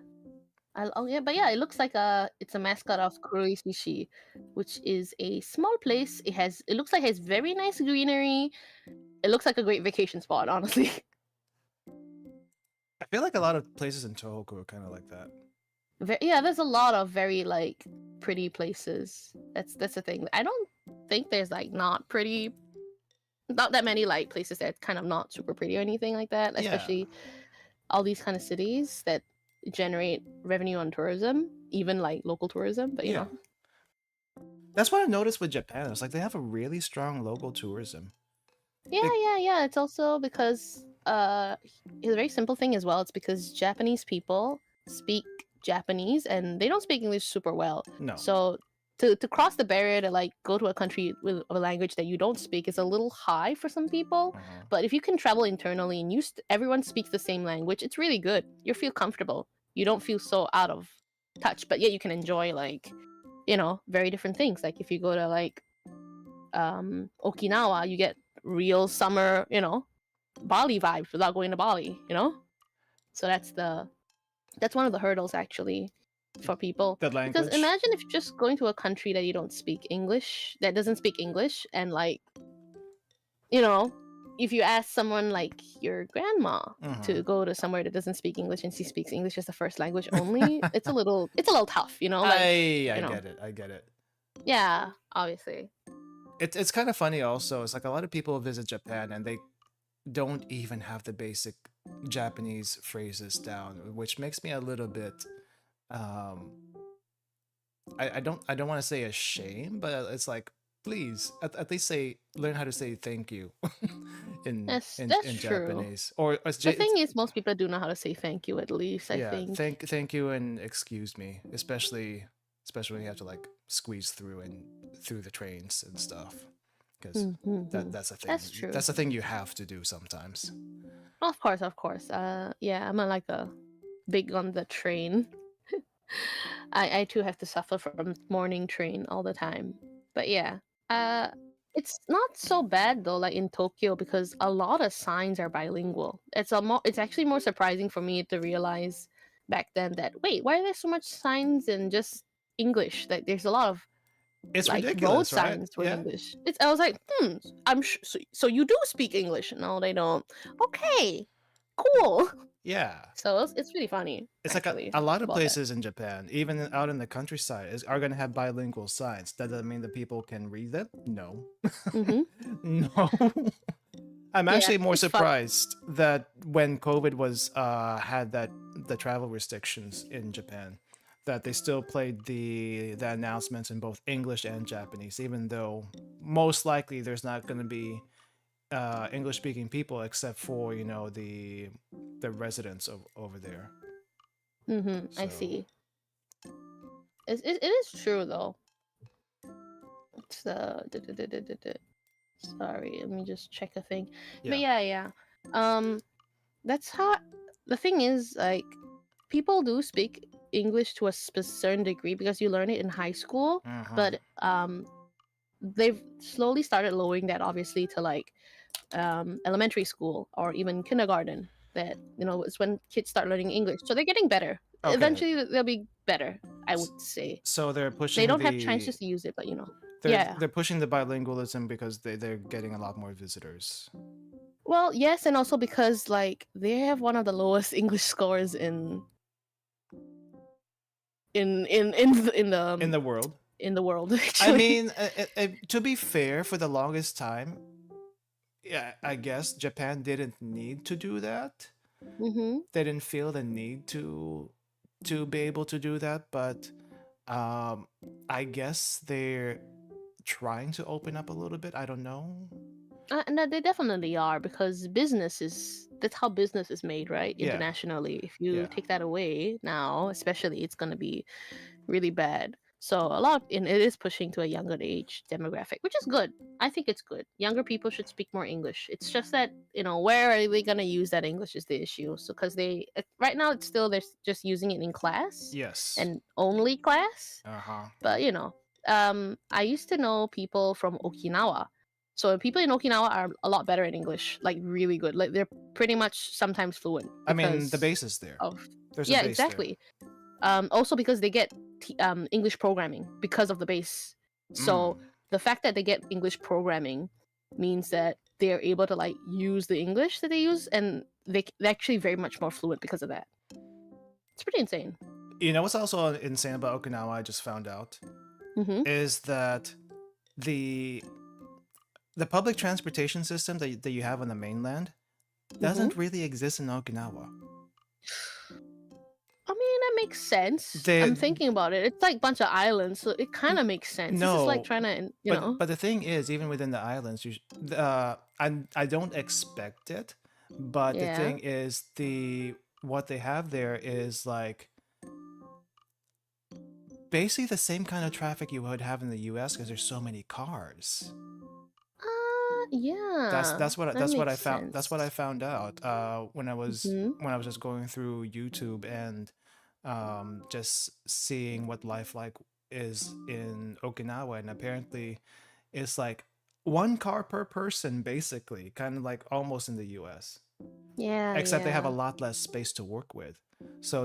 Oh yeah, but yeah, it looks like it's a mascot of Kuroishishi, which is a small place. It looks like it has very nice greenery. It looks like a great vacation spot, honestly. I feel like a lot of places in Tohoku are kind of like that. Yeah, there's a lot of very like pretty places. That's the thing. I don't think there's like not that many like places that kind of not super pretty or anything like that. Yeah. Especially all these kind of cities that generate revenue on tourism, even like local tourism. But you know, that's what I noticed with Japan. It's like they have a really strong local tourism. Yeah. It's also because it's a very simple thing as well. It's because Japanese people speak Japanese and they don't speak English super well. No. So to cross the barrier to like go to a country with a language that you don't speak is a little high for some people. But if you can travel internally and everyone speaks the same language, it's really good. You feel comfortable. You don't feel so out of touch, but yet you can enjoy like, you know, very different things. Like if you go to like Okinawa, you get real summer, you know, Bali vibes without going to Bali, you know? So that's one of the hurdles actually for people. The language. Because imagine if you're just going to a country that you don't speak English, that doesn't speak English, and like, you know, if you ask someone like your grandma to go to somewhere that doesn't speak English and she speaks English as the first language only, it's a little tough, you know? Like, I get it. Yeah, obviously. It's kind of funny also. It's like a lot of people visit Japan and they don't even have the basic Japanese phrases down, which makes me a little bit I don't want to say ashamed, but it's like, please at least learn how to say thank you in That's true. Japanese. Or the thing is, most people do know how to say thank you at least. I think. Thank you and excuse me, especially when you have to like squeeze through the trains and stuff, because that's a thing. That's true. That's a thing you have to do sometimes. Of course. Yeah, I'm like a big on the train. I too have to suffer from morning train all the time. But yeah, it's not so bad though, like in Tokyo, because a lot of signs are bilingual. It's actually more surprising for me to realize back then that wait, why are there so much signs in just English? Like there's a lot of it's like ridiculous, road right? signs for English. I was like, I'm so you do speak English? No, they don't. Okay, cool. Yeah. So it's really funny. It's actually, like a lot of places in Japan, even out in the countryside, are going to have bilingual signs. That doesn't mean that people can read them. No. No. I'm actually more surprised that when COVID was had the travel restrictions in Japan, that they still played the announcements in both English and Japanese, even though most likely there's not going to be English speaking people except for, you know, the residents over there. I see. It is true though. It's sorry, let me just check a thing. But yeah. That's how the thing is, like, people do speak English to a certain degree because you learn it in high school, but they've slowly started lowering that obviously to like elementary school or even kindergarten. That, you know, it's when kids start learning English, so they're getting better. Okay. Eventually they'll be better, I would say. So they're pushing. They don't have chances to use it, but you know, they're pushing the bilingualism because they're getting a lot more visitors. Well, yes, and also because like they have one of the lowest English scores in the world. In the world, actually. I mean, to be fair, for the longest time, yeah, I guess Japan didn't need to do that. Mm-hmm. they didn't feel the need to be able to do that, but um, I guess they're trying to open up a little bit. I don't know. No, they definitely are because business is that's how business is made, right? Yeah, Internationally. If you yeah, take that away now, especially, it's gonna be really bad. So a lot, and it is pushing to a younger age demographic, which is good. I think it's good. Younger people should speak more English. It's just that where are they gonna use that English is the issue. So because right now it's still they're just using it in class yes. and only class. Uh huh. But I used to know people from Okinawa. So people in Okinawa are a lot better in English, like really good. Like they're pretty much sometimes fluent I mean, the because base is there. of There's a yeah, base there. exactly. Also because they get English programming because of the base. Mm. So the fact that they get English programming means that they're able to like use the English that they use, and they're actually very much more fluent because of that. It's pretty insane. You know what's also insane about Okinawa? I just found out Mm-hmm. is that the the public transportation system that you have on the mainland Mm-hmm. doesn't really exist in Okinawa. I mean, that makes sense. They I'm thinking about it. It's like a bunch of islands, so it kind of makes sense. This is like no, trying to, but the thing is, even within the islands, I don't expect it. But the yeah. thing is, what they have there is like basically the same kind of traffic you would have in the U.S. because there's so many cars. Yeah. That That's what I makes found. That's what I sense. found out Mm-hmm. when I was just going through YouTube and just seeing what life like is in Okinawa, and apparently it's like one car per person, basically, kind of like almost in the U.S. Yeah, Except they have a yeah. lot less space to work with, Mm-hmm. so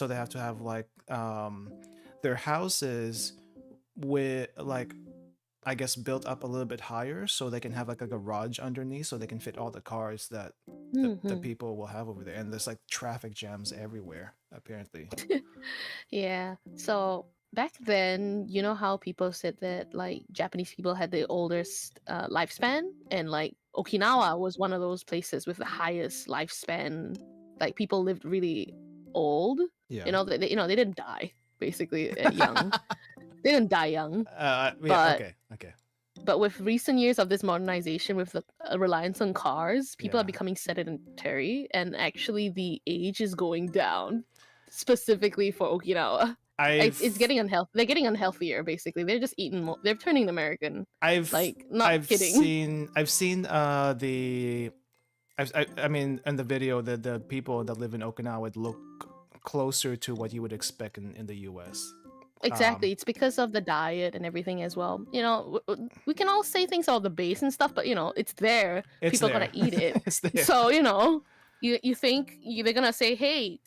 they have to have like their houses with like I guess built up a little bit higher so they can have like a garage underneath so they can fit all the cars that the Mm-hmm. people will have over there. And there's like traffic jams everywhere, apparently. Yeah. So back then, you know how people said that like Japanese people had the oldest lifespan, and like Okinawa was one of those places with the highest lifespan. Like people lived really old. Yeah. They didn't die basically young. They didn't die young, Yeah, but okay, okay. with recent years of this modernization, with the reliance on cars, people are Yeah. becoming sedentary, and actually the age is going down, specifically for Okinawa. It's I've getting unhealthy. They're getting unhealthier. Basically, they're just eating more. They're turning American. Like, not kidding. I've seen I mean in the video the people that live in Okinawa look closer to what you would expect in the US. Exactly. It's because of the diet and everything as well. We can all say things about the base and stuff, but it's there. It's People gotta there. eat it. It's there. So you think they're gonna say, hey,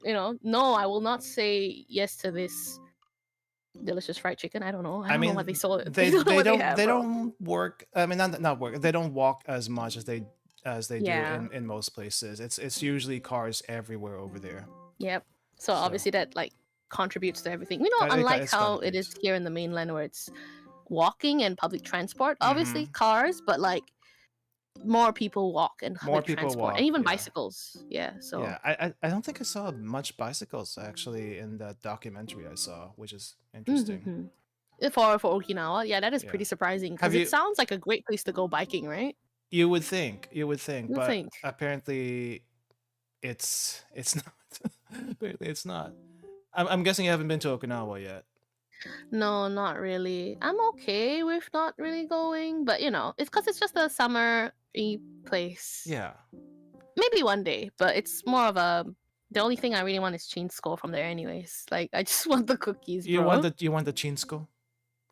no, I will not say yes to this delicious fried chicken. I don't know. I I don't know what they mean, saw. They don't know what they have, they bro. don't work. I mean, not work. They don't walk as much as they do Yeah. in most places. It's usually cars everywhere over there. Yep. So So obviously that like contributes to everything. Unlike it how it is contributes. here in the mainland where it's walking and public transport. Obviously Mm-hmm. cars, but like more people walk and More public people transport and walk. even Yeah, bicycles. Yeah. So yeah. I don't think I saw much bicycles actually in that documentary I saw, which is interesting. mhm. For Okinawa, yeah, that is Yeah. pretty surprising because Have it you? sounds like a great place to go biking, right? You would think, You but think? apparently it's not. Apparently it's not. I'm guessing you haven't been to Okinawa yet. No, not really. I'm okay with not really going, but it's because it's just a summer place. Yeah. Maybe one day, but it's more of a. The only thing I really want is Chinsko from there, anyways. Like, I just want the cookies, bro. You want the Chinsko?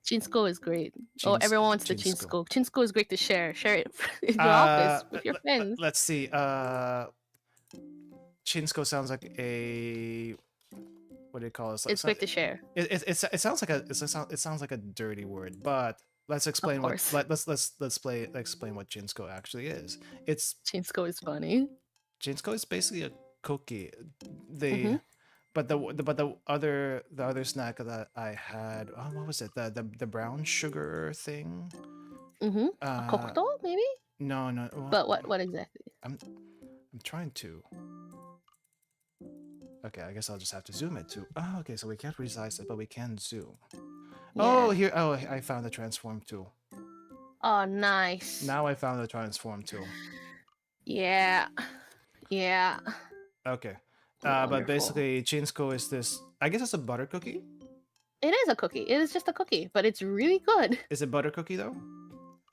Chinsko is great. Oh, everyone wants the Chinsko. Chinsko. Chinsko is great to share. Share it in your office with your friends. Let's see. Chinsko sounds like a what do you call it? It's great to share, It sounds like it sounds like a dirty word, but let's of explain what course. explain what Chinsko actually is. It's Chinsko is funny. Chinsko is basically a cookie. Mm-hmm. The the other snack that I had, oh, what was it? The brown sugar thing. Mm-hmm. A Uh, kokuto, maybe? no, no. Well, But what exactly? I'm I'm trying to. Okay, I guess I'll just have to zoom it too. Oh, okay, so we can't resize it, but we can zoom. Oh, Yeah. here. Oh, I found the transform tool. Oh, nice. Now I found the transform tool. Yeah. Yeah. Okay. But Wonderful. basically, Chinsko is this. I guess it's a butter cookie. It is a cookie. It is just a cookie, but it's really good. Is it butter cookie though?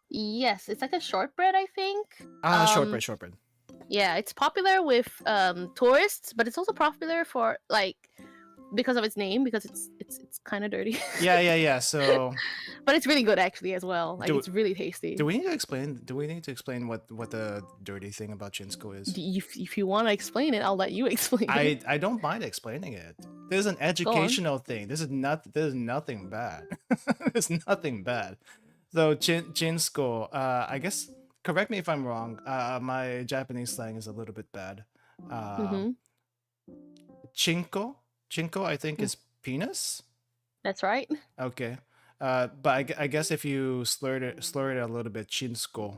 Yes, it's like a shortbread, I think. Shortbread, shortbread. Yeah, it's popular with tourists, but it's also popular for like because of its name, because it's kind of dirty. Yeah. So, but it's really good actually as well. Like it's really tasty. do we need to explain? Do we need to explain what the dirty thing about Chinsko is? If you want to explain it, I'll let you explain it. I don't mind explaining it. There's an educational thing. This is nothing bad. There's nothing bad. So Chinsko, I guess. Correct me if I'm wrong. My Japanese slang is a little bit bad. Chinko, I think is penis. That's right. Okay. But I guess if you slur it a little bit, Chinsko,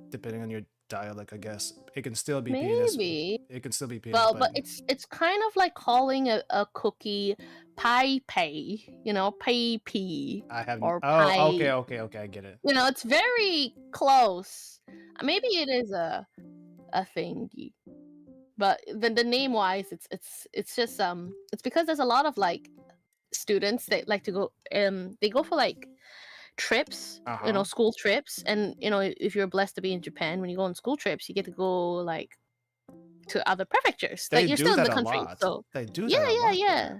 depending on your dialect, I guess it can still be penis. Maybe. It can still be penis. Well, but it's kind of like calling a cookie pie pay, you know, pie pea. I have or pie. Okay, I get it. You know, it's very close. Maybe it is a thingy. But the name wise, it's just it's because there's a lot of like students that like to go they go for like trips, you know, school trips, and you know, if you're blessed to be in Japan, when you go on school trips, you get to go like to other prefectures. Like you're still in the country, so they do. Yeah.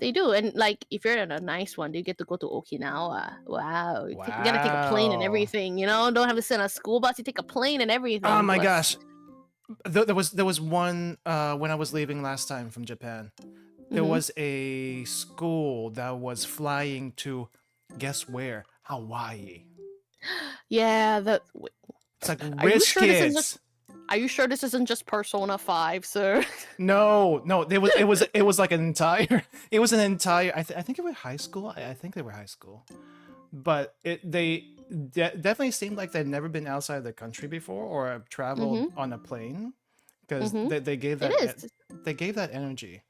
They do, and like if you're in a nice one, you get to go to Okinawa. Wow, you gotta take a plane and everything. You know, don't have to sit on a school bus. You take a plane and everything. Oh my gosh, there was one when I was leaving last time from Japan. There was a school that was flying to, guess where? Hawaii. Yeah, it's like rich kids. Are you sure this isn't just Persona 5, sir? No, it was like an entire. It was an entire. I think it was high school. I think they were high school, but they definitely seemed like they'd never been outside the country before or traveled on a plane, because they gave that energy.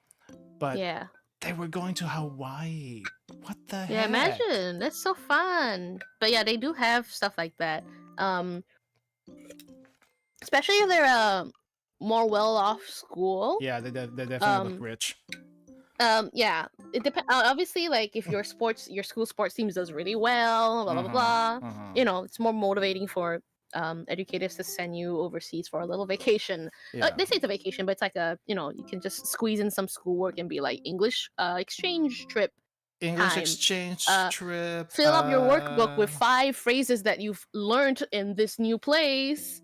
But yeah, they were going to Hawaii. What the heck? Yeah, imagine. That's so fun. But yeah, they do have stuff like that. Especially if they're a more well-off school. Yeah, they definitely look rich. Yeah, it depends. Obviously, like if your school sports teams does really well, blah blah blah. You know, it's more motivating for educators to send you overseas for a little vacation. They say it's a vacation, but it's like you can just squeeze in some schoolwork and be like English exchange trip. Exchange trip. Fill up your workbook with 5 phrases that you've learned in this new place.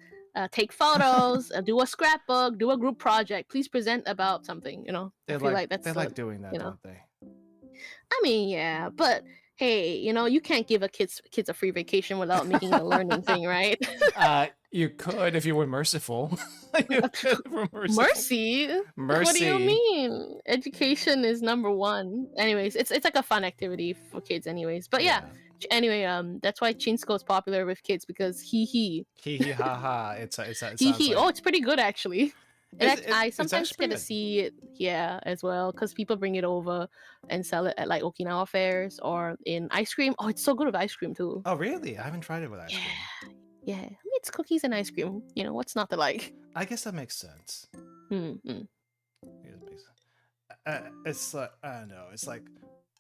Take photos, do a scrapbook, do a group project. Please present about something. You know, I feel like that's they like doing that, don't they? I mean, yeah, but hey, you can't give kids a free vacation without making it a learning thing, right? You could if you were merciful. Mercy? What do you mean? Education is number 1. Anyways, it's like a fun activity for kids, anyways. But yeah. Anyway, that's why Chinsko is popular with kids, because hee ha ha. It's Oh, it's pretty good actually. I sometimes get to see it, as well, because people bring it over and sell it at like Okinawa fairs or in ice cream. Oh, it's so good with ice cream too. Oh, really? I haven't tried it with ice cream. Yeah, I mean, it's cookies and ice cream. What's not to like? I guess that makes sense. It's like, I don't know. It's like,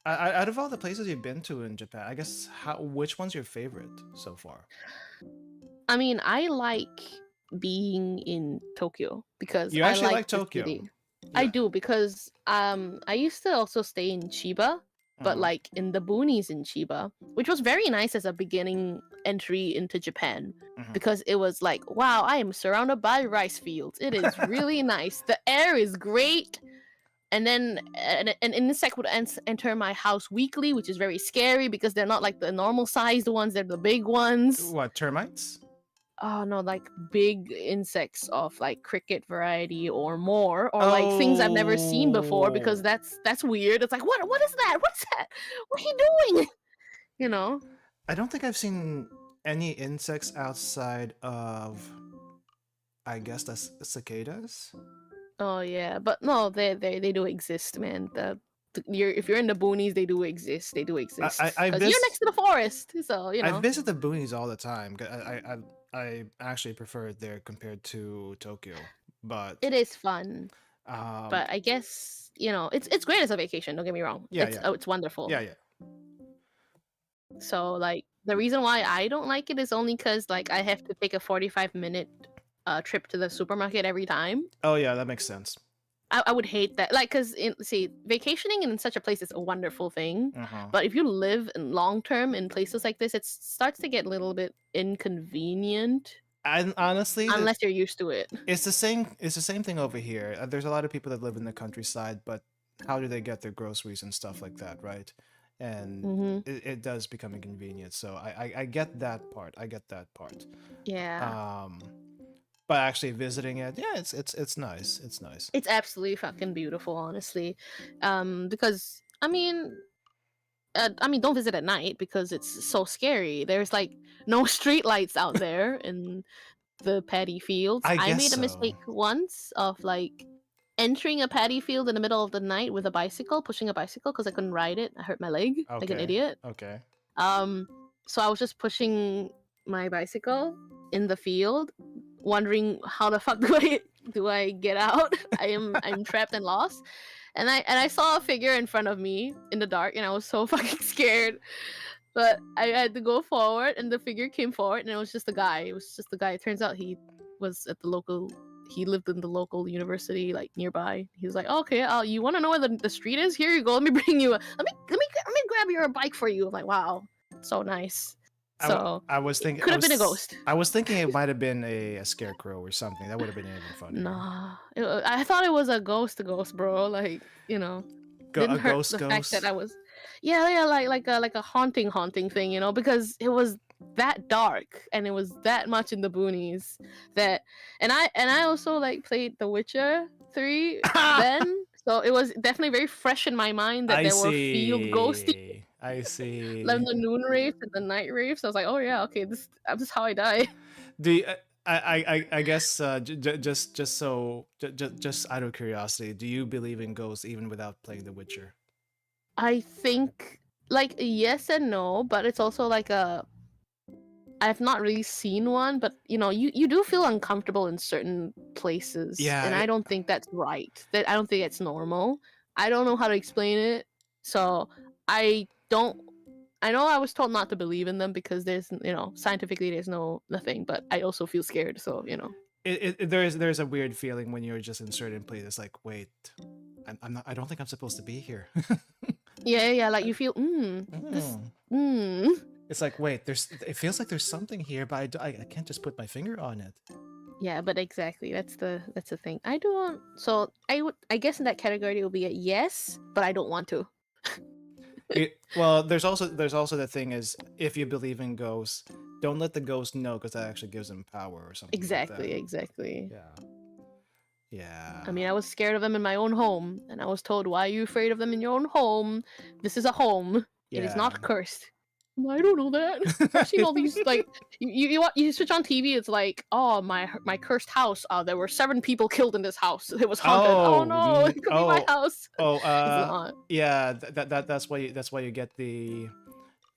out of all the places you've been to in Japan, I guess which one's your favorite so far? I mean, I like being in Tokyo because you actually like Tokyo. Yeah. I do, because I used to also stay in Chiba, but like in the boonies in Chiba, which was very nice as a beginning entry into Japan, because it was like, wow, I am surrounded by rice fields. It is really nice. The air is great. And then an insect would enter my house weekly, which is very scary because they're not like the normal sized ones, they're the big ones. What, termites? Oh no, like big insects of like cricket variety or more, or like things I've never seen before, because that's weird. It's like, what is that? What's that? What are you doing? I don't think I've seen any insects outside of I guess that's cicadas. Oh yeah, but no, they do exist, man. If you're in the boonies, they do exist. They do exist I because you're next to the forest, so you I know. visit the boonies all the time. I actually prefer it there compared to Tokyo, but It is fun, um, but I guess you know it's great as a vacation. Don't get me wrong. yeah, yeah, It's wonderful. yeah, yeah. So like the reason why I don't like it is only because like I have to take a 45-minute trip to the supermarket every time. Oh yeah, that makes sense. I would hate that. Like, because see, vacationing in such a place is a wonderful thing, Uh-huh. but if you live in long term in places like this, it starts to get a little bit inconvenient And honestly, unless you're used to it. it's the same. It's the same thing over here. There's a lot of people that live in the countryside, but how do they get their groceries and stuff like that, right? And Mm-hmm. it does become inconvenient. So I get that part. I get that part. Yeah, But actually visiting it, yeah, it's nice. It's nice. it's absolutely fucking beautiful, honestly. Because I mean, don't visit at night because it's so scary. There's like no street lights out there in the paddy fields. I I guess made a so. mistake once of like entering a paddy field in the middle of the night with a bicycle, pushing a bicycle because I couldn't ride it. I hurt my leg like an Okay. idiot. Okay. Um, so I was just pushing my bicycle in the field, wondering how the fuck do I get out? I'm trapped and lost. And I saw a figure in front of me in the dark, and I was so fucking scared. But I had to go forward, and the figure came forward, and it was just a guy. It was just a guy. It turns out he was at the local. He lived in the local university, like nearby. He was like, "Okay, you want to know where the street is? Here you go. Let me bring you. Let me grab your bike for you." I'm like, "Wow, so nice." So I was it thinking could have been a ghost. I was thinking it might have been a scarecrow or something. That would have been even funnier. Nah, I thought it was a ghost, bro. Like didn't A hurt ghost the fact that ghost. I was, yeah, like a haunting thing, because it was that dark and it was that much in the boonies that, and I also like played The Witcher 3 then, so it was definitely very fresh in my mind that I there were field ghosty, see. I like see. the noon raves and the night raves. I was like, oh yeah, okay, this is how I die. Do you, I guess just out of curiosity, do you believe in ghosts even without playing The Witcher? I think like yes and no, but it's also like I've not really seen one, but you do feel uncomfortable in certain places, Yeah, and I don't think that's right. That I don't think it's normal. I don't know how to explain it, so I don't. I know I was told not to believe in them because there's, scientifically there's nothing, but I also feel scared, so. there's a weird feeling when you're just in certain places. Like, wait, I'm not. I don't think I'm supposed to be here. Yeah, like you feel, this, It's like, wait, it feels like there's something here, but I can't just put my finger on it. Yeah, but exactly, that's the thing. I don't. So I guess in that category it will be a yes, but I don't want to. Well, there's also the thing is, if you believe in ghosts, don't let the ghost know because that actually gives them power or something like that. Exactly. Yeah. Yeah. I mean, I was scared of them in my own home, and I was told, "Why are you afraid of them in your own home? This is a home. It is Yeah. not cursed." I don't know that. I've seen all these like you switch on TV. It's like, oh, my cursed house. There were 7 people killed in this house. It was haunted. Oh no, it could be my house. It's not. Yeah. That's why you get the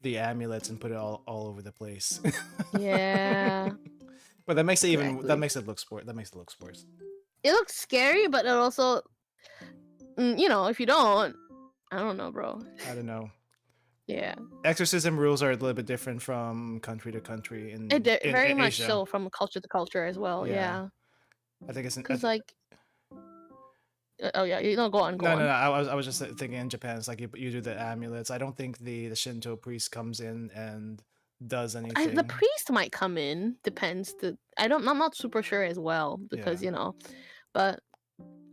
amulets and put it all over the place. Yeah. But that makes it Exactly. look sport. That makes it look sports. It looks scary, but it also, if you don't, I don't know, bro. I don't know. Yeah. Exorcism rules are a little bit different from country to country in Very much Asia. so, from culture to culture as well. Yeah. I think it's Because like, oh yeah, go on. no. I was just thinking in Japan, it's like you do the amulets. I don't think the Shinto priest comes in and does anything. The priest might come in. Depends. I'm not super sure as well because but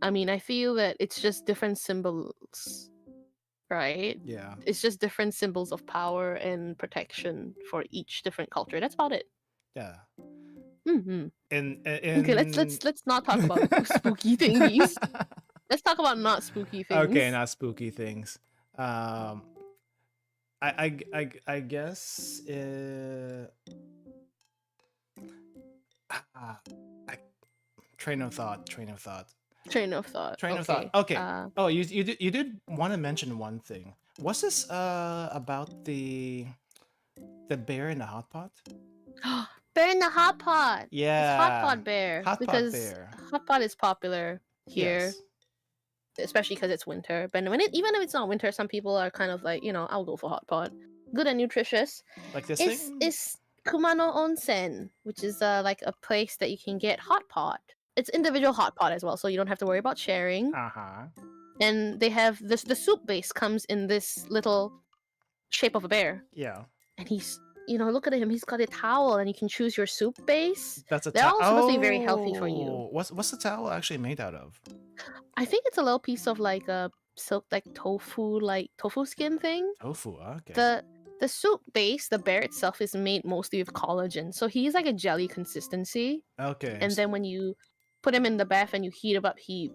I mean, I feel that it's just different symbols, right? Yeah. It's just different symbols of power and protection for each different culture. That's about it. Yeah. Mm-hmm. In Okay, let's not talk about spooky thingies. Let's talk about not spooky things. Okay, not spooky things. I guess Train of thought. Train of thought. Train of thought. Train of Okay. thought. Okay. Oh, you did want to mention one thing. Was this about the bear in the hot pot? Bear in the hot pot. It's hot Yeah. pot bear Hot pot because bear. hot pot is popular here, Yes. especially because it's winter. But even if it's not winter, some people are kind of like, I'll go for hot pot. Good and nutritious. Like this It's thing? it's Kuma-chan Onsen, which is like a place that you can get hot pot. It's individual hot pot as well, so you don't have to worry about sharing. Uh-huh. And they have this. The soup base comes in this little shape of a bear, Yeah. and he's look at him. He's got a towel, and you can choose your soup base. That's a They're towel. all supposed to be very healthy for you. Oh, what's the towel actually made out of? I think it's a little piece of like a silk, like tofu skin thing. Tofu. Okay. The soup base, the bear itself, is made mostly of collagen, so he's like a jelly consistency. Okay. And then when you put him in the bath and you heat him up, he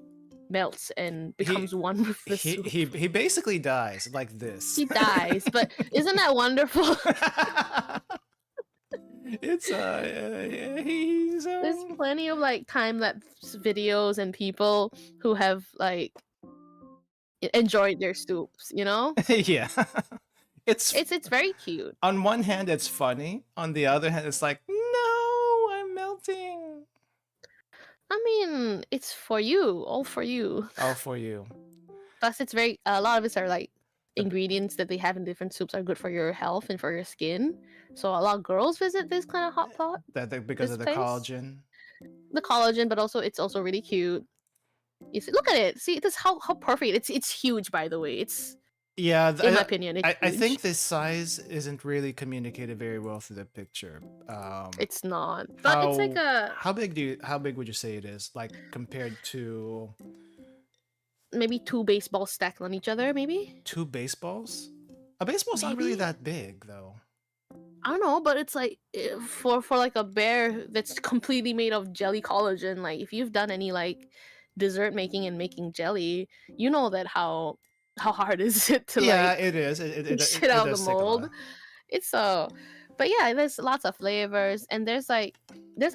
melts and becomes one with the soup. He basically dies like this. He dies, but isn't that wonderful? It's he's There's plenty of like time-lapse videos and people who have like enjoyed their soups, yeah. It's very cute. On one hand it's funny, on the other hand it's like, no, I'm melting. I mean, it's for you, all for you. All for you. Plus, it's a lot of it are like ingredients that they have in different soups are good for your health and for your skin. So a lot of girls visit this kind of hot pot. Because of the place. collagen. The collagen, but also it's also really cute. Look at it. See, this how perfect. It's huge, by the way. It's Yeah, in my opinion, it's I huge. think this size isn't really communicated very well through the picture. It's not, but it's like a how big would you say it is, like compared to maybe 2 baseballs stacked on each other, maybe 2 baseballs? A baseball's not really that big though. I don't know, but it's like for like a bear that's completely made of jelly collagen. Like if you've done any like dessert making and making jelly, you know that how hard is it to like it is. It shit out of does the take a mold. lot. It's but yeah, there's lots of flavors, and there's a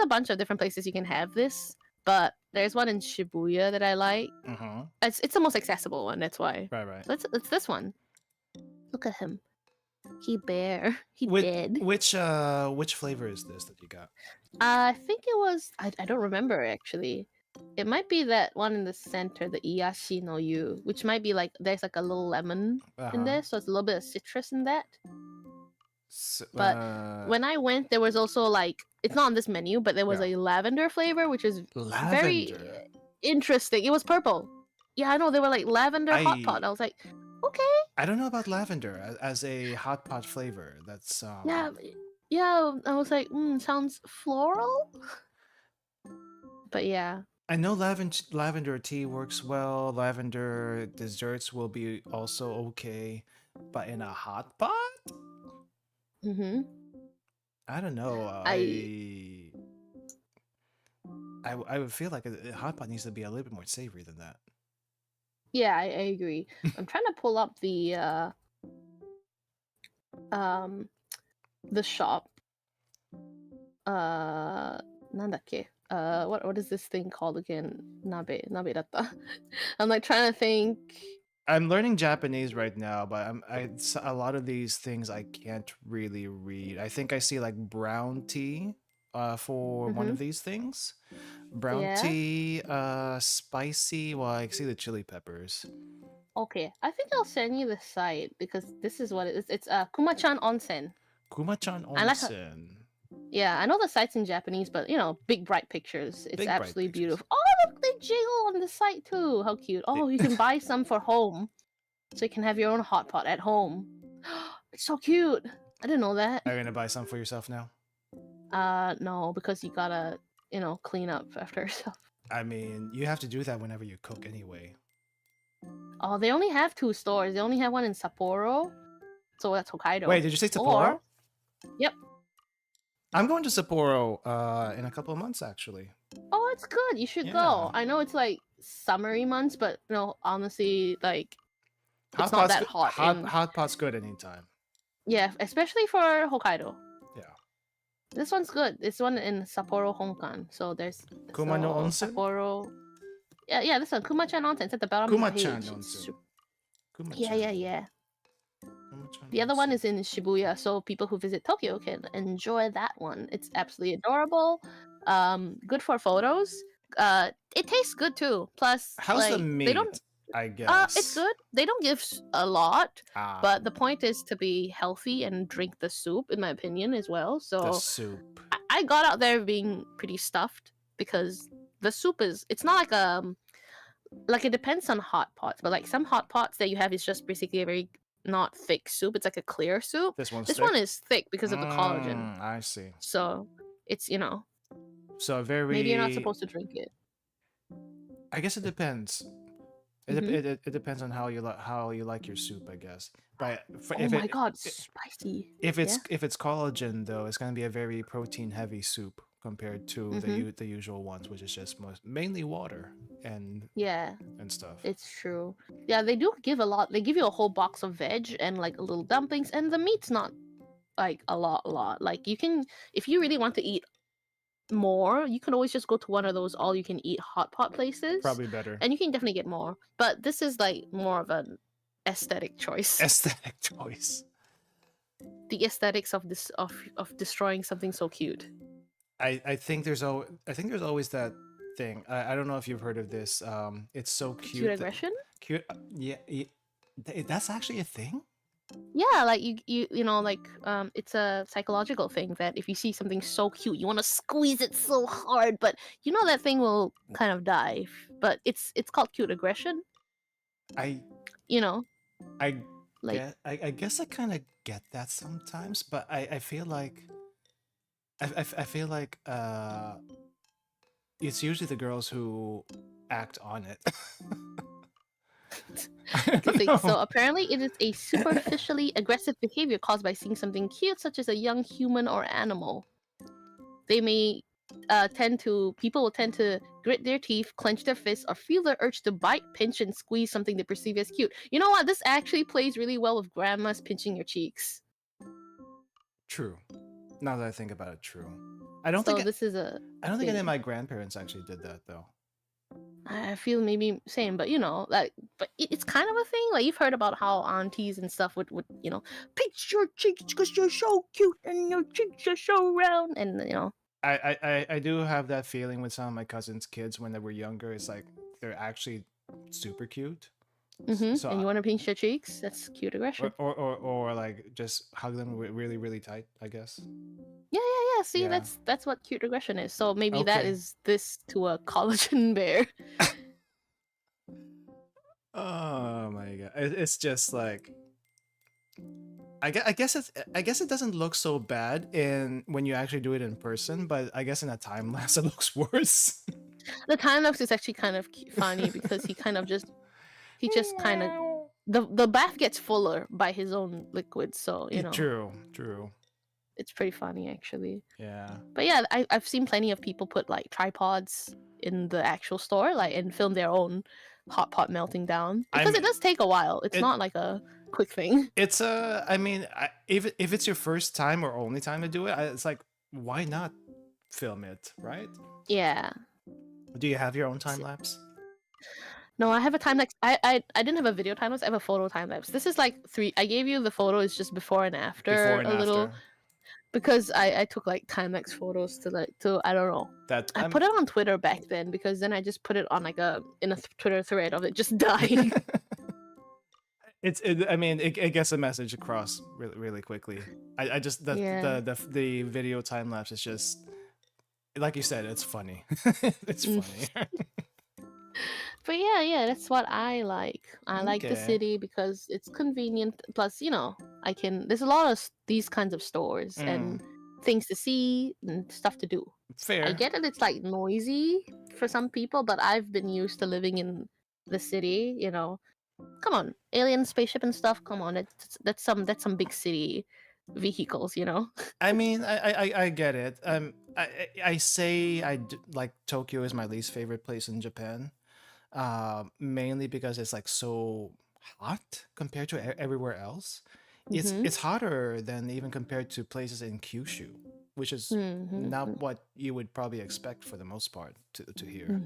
bunch of different places you can have this, but there's one in Shibuya that I like. Mm-hmm. It's the most accessible one, that's why. Right. So it's this one. Look at him. He dead. Which flavor is this that you got? I think it was I don't remember actually. It might be that one in the center, the Iyashi no Yu, which might be like there's like a little lemon in there, so it's a little bit of citrus in that. So, But when I went, there was also like it's not on this menu, but there was a lavender flavor, which is very interesting. It was purple. Yeah, I know they were like lavender hot pot. I was like, okay. I don't know about lavender as a hot pot flavor. That's yeah. I was like, sounds floral. But yeah. I know lavender tea works well. Lavender desserts will be also okay, but in a hot pot? Mm-hmm. I don't know. I would feel like a hot pot needs to be a little bit more savory than that. Yeah, I agree. I'm trying to pull up the shop. Nandakke. What is this thing called again? Nabe datta. I'm like trying to think. I'm learning Japanese right now, but a lot of these things I can't really read. I think I see like brown tea for one of these things. Brown tea, spicy. Well, I see the chili peppers. Okay, I think I'll send you the site because this is what it is. It's Kuma-chan Onsen. Kuma-chan Onsen. Yeah, I know the site's in Japanese, but big bright pictures. It's absolutely beautiful. Oh, look, they jiggle on the site too. How cute. Oh, you can buy some for home. So you can have your own hot pot at home. It's so cute. I didn't know that. Are you gonna buy some for yourself now? No, because you gotta, clean up after yourself. I mean, you have to do that whenever you cook anyway. Oh, they only have 2 stores. They only have one in Sapporo. So that's Hokkaido. Wait, did you say Sapporo? Yep. I'm going to Sapporo in a couple of months, actually. Oh, it's good. You should go. I know it's like summery months, but honestly, like it's not that hot. Hot pot's good anytime. Yeah, especially for Hokkaido. Yeah. This one's good. This one in Sapporo, Honkan. So there's Kuma-no Onsen? Sapporo. Yeah, this one Kuma-chan Onsen. It's at the bottom of the Kuma-chan page. Onsen. Yeah. Kuma-chan The other one Onsen. is in Shibuya, so people who visit Tokyo can enjoy that one. It's absolutely adorable. Good for photos. It tastes good too. Plus, How's the like they don't. meat? I guess. It's good. They don't give a lot, Ah, but the point is to be healthy and drink the soup, in my opinion, as well. the So soup. I got out there being pretty stuffed because the soup is. It's not like it depends on hot pots, but like some hot pots that you have is just basically a very not thick soup. It's like a clear soup. This one's This thick? one is thick because of the collagen. I see. So it's So very. maybe you're not supposed to drink it. I guess it depends. It depends on how you like your soup, I guess. But Oh my god, spicy. if it's collagen though, it's gonna be a very protein heavy soup compared to the usual ones, which is just mainly water and stuff. It's true. Yeah, they do give a lot. They give you a whole box of veg and like little dumplings, and the meat's not like a lot. Like you can, if you really want to eat more, you can always just go to one of those all you can eat hot pot places. Probably better. And you can definitely get more. But this is like more of an aesthetic choice. Aesthetic choice. The aesthetics of this of destroying something so cute. I think there's always that thing. I don't know if you've heard of this. It's so cute. Cute aggression? Cute. Yeah. That's actually a thing. Yeah, like you know, like it's a psychological thing that if you see something so cute, you want to squeeze it so hard, but you know that thing will kind of die. But it's called cute aggression. I guess I kind of get that sometimes, but I feel like I feel like it's usually the girls who act on it. Okay, so apparently it is a superficially aggressive behavior caused by seeing something cute, such as a young human or animal. They may people will tend to grit their teeth, clench their fists, or feel the urge to bite, pinch, and squeeze something they perceive as cute. You know what? This actually plays really well with grandmas pinching your cheeks. True. Now that I think about it, true. I don't think any of my grandparents actually did that though. I feel maybe same, but but it's kind of a thing. Like you've heard about how aunties and stuff would pinch your cheeks because you're so cute and your cheeks are so round, and I do have that feeling with some of my cousins' kids when they were younger. It's like they're actually super cute. So, and you want to pinch their cheeks? That's cute aggression. Or like just hug them really really tight, I guess. Yeah. See, that's what cute aggression is. So maybe that is this to a collagen bear. Oh my god! It's just like I guess it doesn't look so bad when you actually do it in person, but I guess in a time lapse it looks worse. The time lapse is actually kind of funny because he just kind of the bath gets fuller by his own liquid, so True. It's pretty funny actually. Yeah. But yeah, I've seen plenty of people put like tripods in the actual store, like, and film their own hot pot melting down because it does take a while. It's not like a quick thing. It's I mean, if it's your first time or only time to do it, it's like why not film it, right? Yeah. Do you have your own time lapse? No, I have a time lapse. I didn't have a video time lapse. I have a photo time lapse. This is like I gave you the photo. It's just before and after little. Because I took like time lapse photos to I don't know. I put it on Twitter back then because then I just put it on like in a Twitter thread of it just dying. It gets a message across really really quickly. I just the video time lapse is just like you said, it's funny. It's funny. But yeah, that's what I like. I like the city because it's convenient. Plus, there's a lot of these kinds of stores and things to see and stuff to do. Fair. I get it. It's like noisy for some people, but I've been used to living in the city. Come on, alien spaceship and stuff. Come on, that's some big city vehicles. I mean, I get it. I say like Tokyo is my least favorite place in Japan. Mainly because it's like so hot compared to everywhere else. It's hotter than even compared to places in Kyushu, which is not what you would probably expect for the most part to hear.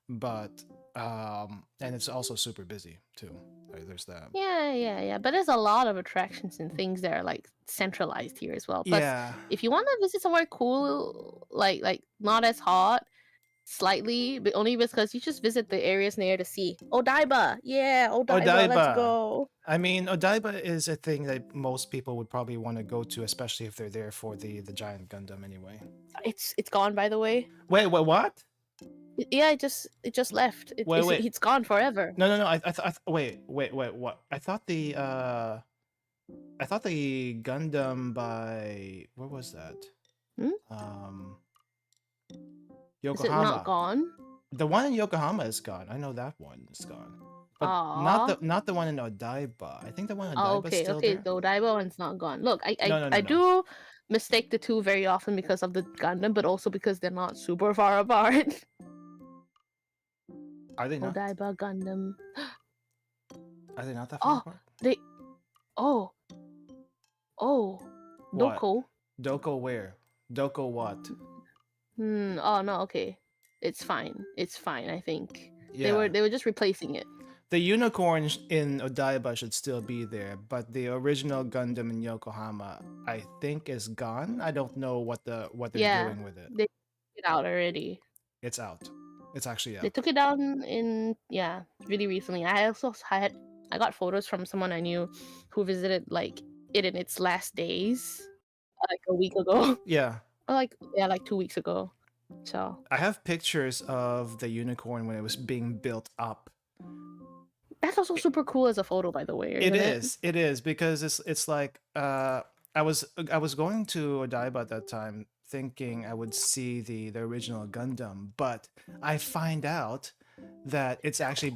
But and it's also super busy too. There's that. Yeah. But there's a lot of attractions and things that are like centralized here as well. Plus, Yeah. if you want to visit somewhere cool, like not as hot, slightly, but only because you just visit the areas near the sea. Odaiba, yeah, Odaiba, let's Odaiba. go. I mean, Odaiba is a thing that most people would probably want to go to, especially if they're there for the giant Gundam anyway. It's gone, by the way. Wait, what? Yeah, it just left. Wait. It's gone forever. No. Wait. What? I thought the Gundam by where was that? Yokohama. Is it not gone? The one in Yokohama is gone. I know that one is gone. But not the one in Odaiba. I think the one in Odaiba is still there. The Odaiba one's not gone. Look, No. I do mistake the two very often because of the Gundam, but also because they're not super far apart. Are they not? Odaiba Gundam. Are they not that far apart? What? Doko. Doko where? Doko what? Oh no, okay. It's fine. I think. Yeah. They were just replacing it. The unicorn in Odaiba should still be there, but the original Gundam in Yokohama, I think, is gone. I don't know what they're doing with it. They took it out already. It's out. It's actually out. They took it down really recently. I got photos from someone I knew who visited like it in its last days, like a week ago. Yeah. Like 2 weeks ago. So I have pictures of the unicorn when it was being built up. That's also super cool as a photo, by the way. It is because it's like I was going to Odaiba at that time thinking I would see the original Gundam, but I find out that it's actually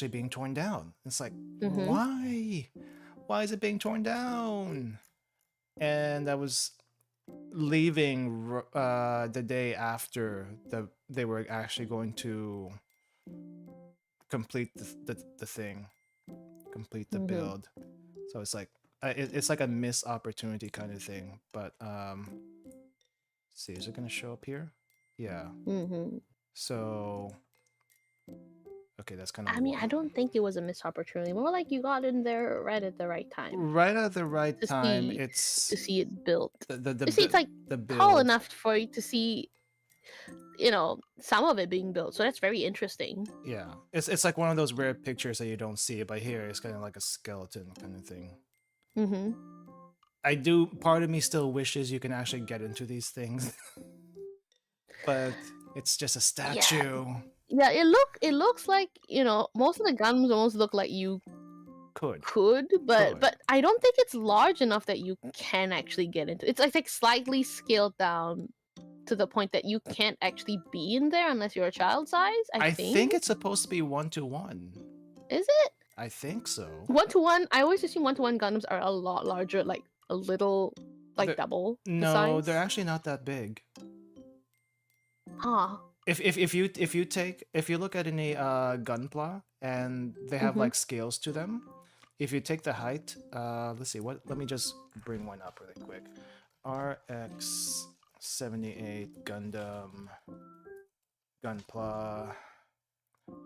being torn down. It's like, why is it being torn down? And I was leaving the day after they were actually going to complete the thing, complete the build. So it's like it's like a missed opportunity kind of thing. But see, is it gonna show up here? Yeah. So okay, that's kind of. I mean, I don't think it was a missed opportunity. More like you got in there right at the right time. Right at the right time. It's to see it built. It's like tall enough for you to see, some of it being built. So that's very interesting. Yeah, it's like one of those rare pictures that you don't see, but here it's kind of like a skeleton kind of thing. Part of me still wishes you can actually get into these things, but it's just a statue. Yeah, it looks like, most of the Gundams almost look like you could, but I don't think it's large enough that you can actually get into. It's like slightly scaled down to the point that you can't actually be in there unless you're a child size. I think it's supposed to be 1-to-1. Is it? I think so. 1-to-1. I always assume 1-to-1 Gundams are a lot larger, like a little, like double. No, the size. They're actually not that big. Huh. If you look at any Gunpla and they have like scales to them, if you take the height, let's see, let me just bring one up really quick. RX-78 Gundam Gunpla.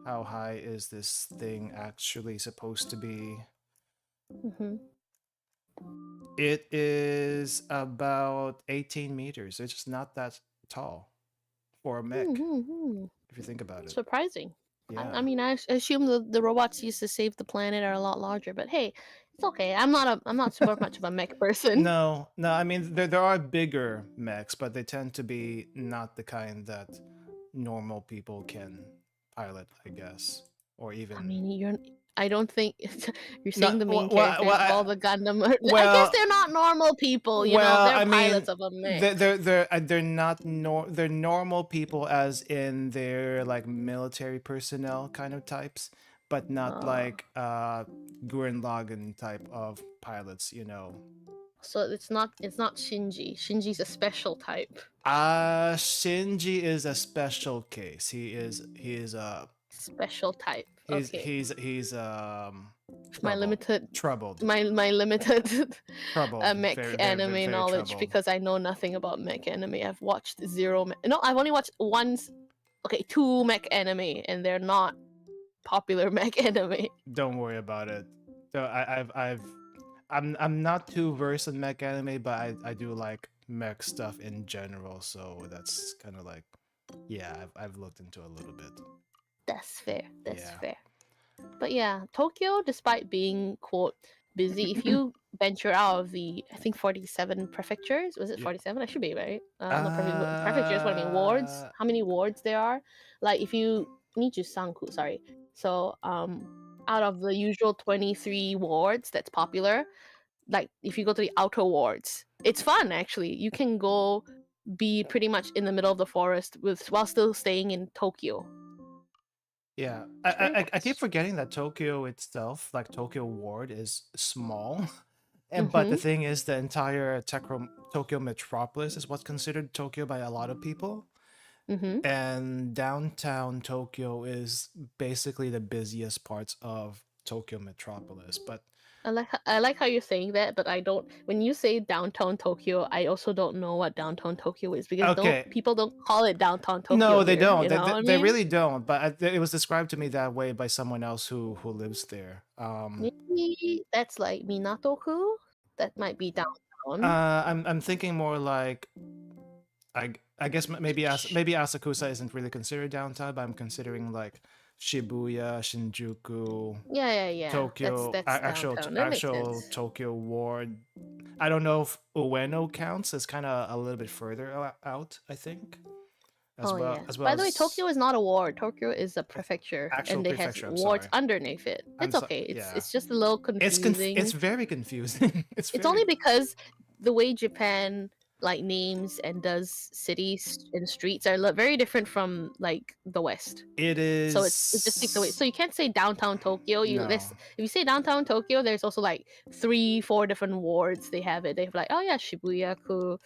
How high is this thing actually supposed to be? It is about 18 meters. It's just not that tall for a mech. If you think about it. Surprising. Yeah. I mean, I assume the robots used to save the planet are a lot larger, but hey, it's okay. I'm not super much of a mech person. No. I mean, there are bigger mechs, but they tend to be not the kind that normal people can pilot, I guess, or even. I mean, I don't think you're saying the main characters of all the Gundam. I guess they're not normal people. They're pilots of a mech. They're not they're normal people, as in they're like military personnel kind of types, but not like Gurren Lagann type of pilots. So it's not Shinji. Shinji's a special type. Shinji is a special case. He is a Special type. Okay. He's My troubled. limited Troubled. my limited Troubled. mech Very, very, very, anime very knowledge, troubled. because I know nothing about mech anime. I've watched no, I've only watched two mech anime, and they're not popular mech anime. Don't worry about it. So I'm not too versed in mech anime, but I do like mech stuff in general. So that's kind of like, yeah, I've looked into a little bit. That's fair. That's Yeah. fair. But yeah, Tokyo, despite being quote busy, if you venture out of the, I think 47 prefectures, was it Yeah. 47? I should be right. Not prefectures. What I mean, wards. How many wards there are? Like if you Nijusanku, sorry. So out of the usual 23 wards that's popular, like if you go to the outer wards, it's fun actually. You can go be pretty much in the middle of the forest while still staying in Tokyo. Yeah, It's very I keep nice. forgetting that Tokyo itself, like Tokyo Ward, is small. And but the Mm-hmm. thing is, the entire Tokyo metropolis is what's considered Tokyo by a lot of people. Mm-hmm. And downtown Tokyo is basically the busiest parts of Tokyo metropolis. But I like how you're saying that, but I don't. When you say downtown Tokyo, I also don't know what downtown Tokyo is, because okay, people don't call it downtown Tokyo no, they here. don't. You know what I They mean? really don't. But it was described to me that way by someone else who lives there. Maybe that's like Minato-ku. That might be downtown. I'm thinking more like I guess maybe Asakusa isn't really considered downtown, but I'm considering like Shibuya, Shinjuku, Yeah. Tokyo, That's downtown. That makes actual sense. Tokyo Ward. I don't know if Ueno counts as kind of a little bit further out. I think Oh yeah. as well By the way, as Tokyo is not a ward. Tokyo is a prefecture, actual and it has prefecture. I'm wards sorry. underneath it. I'm It's so okay. yeah. It's just a little It's confusing. very confusing. It's It's very only because the way Japan like names and does cities and streets are very different from like the West. it So it just takes away. is So you can't say downtown Tokyo. no. If you say downtown Tokyo, there's also like 3-4 different wards. They have it. They have like, oh yeah, Shibuya-ku,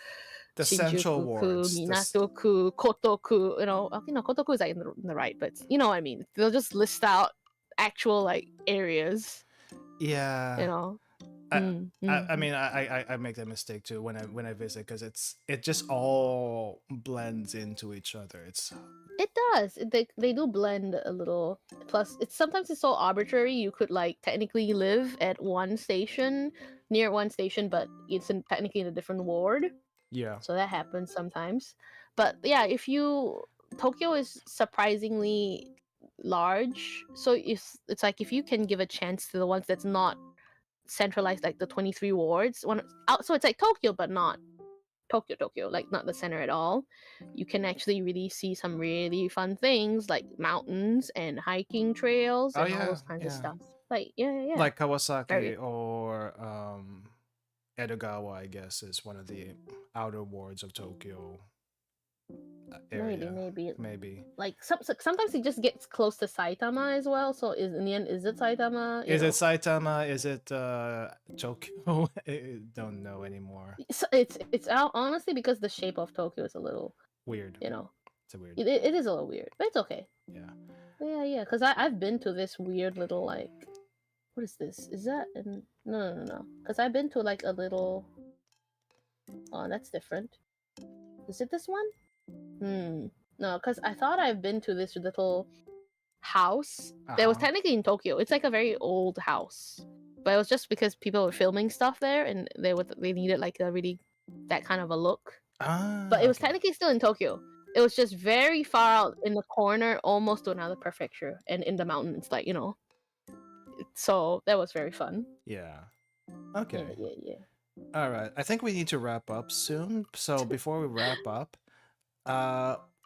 The central Shinjuku-ku, wards. Minato-ku, Koto-ku. Okay, no, Koto-ku is like in the right, but you know what I mean. They'll just list out actual like areas. Yeah. You know. I mean I make that mistake too when I visit because it just all blends into each other. It does. They do blend a little. Plus, sometimes it's so arbitrary. You could like technically live at one station, near one station, but it's technically in a different ward. Yeah. So that happens sometimes. But yeah, Tokyo is surprisingly large. So it's like if you can give a chance to the ones that's not centralized, like the 23 wards, so it's like Tokyo, but not Tokyo, like not the center at all. You can actually really see some really fun things like mountains and hiking trails Oh and all yeah, those kinds of yeah. stuff. Like yeah. Like Very Kawasaki or Edogawa, I guess, is one of the outer wards of Tokyo area. Maybe. like sometimes it just gets close to Saitama as well. So in the end, is it Saitama? Is it Saitama? Is it Tokyo? I don't know anymore. It's out honestly because the shape of Tokyo is a little Weird. you know It's a weird. it is a little weird, but it's okay. Yeah. Yeah. Because I've been to this weird little like, what is this? Is that no? Because I've been to like a little. Oh, that's different. Is it this one? No, because I thought I've been to this little house that was technically in Tokyo. It's like a very old house, but it was just because people were filming stuff there, and they needed like a really that kind of a look. But it was technically still in Tokyo. It was just very far out in the corner, almost to another prefecture, and in the mountains, like So that was very fun. Yeah. Okay. Yeah. All right. I think we need to wrap up soon. So before we wrap up,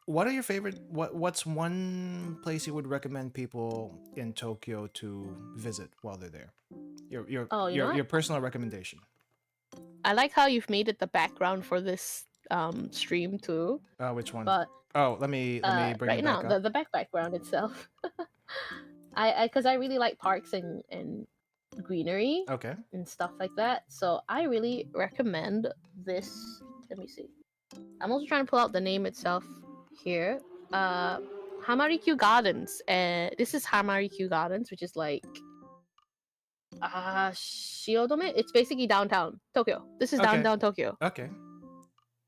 what are your favorite? What's one place you would recommend people in Tokyo to visit while they're there? Your personal recommendation. I like how you've made it the background for this stream too. Which one? But let me bring right it now back up. the background itself. Because I really like parks and greenery. Okay. And stuff like that. So I really recommend this. Let me see. I'm also trying to pull out the name itself here. Hamarikyu Gardens. This is Hamarikyu Gardens, which is like Shiodome. It's basically downtown Tokyo. This is Okay. downtown Tokyo. Okay.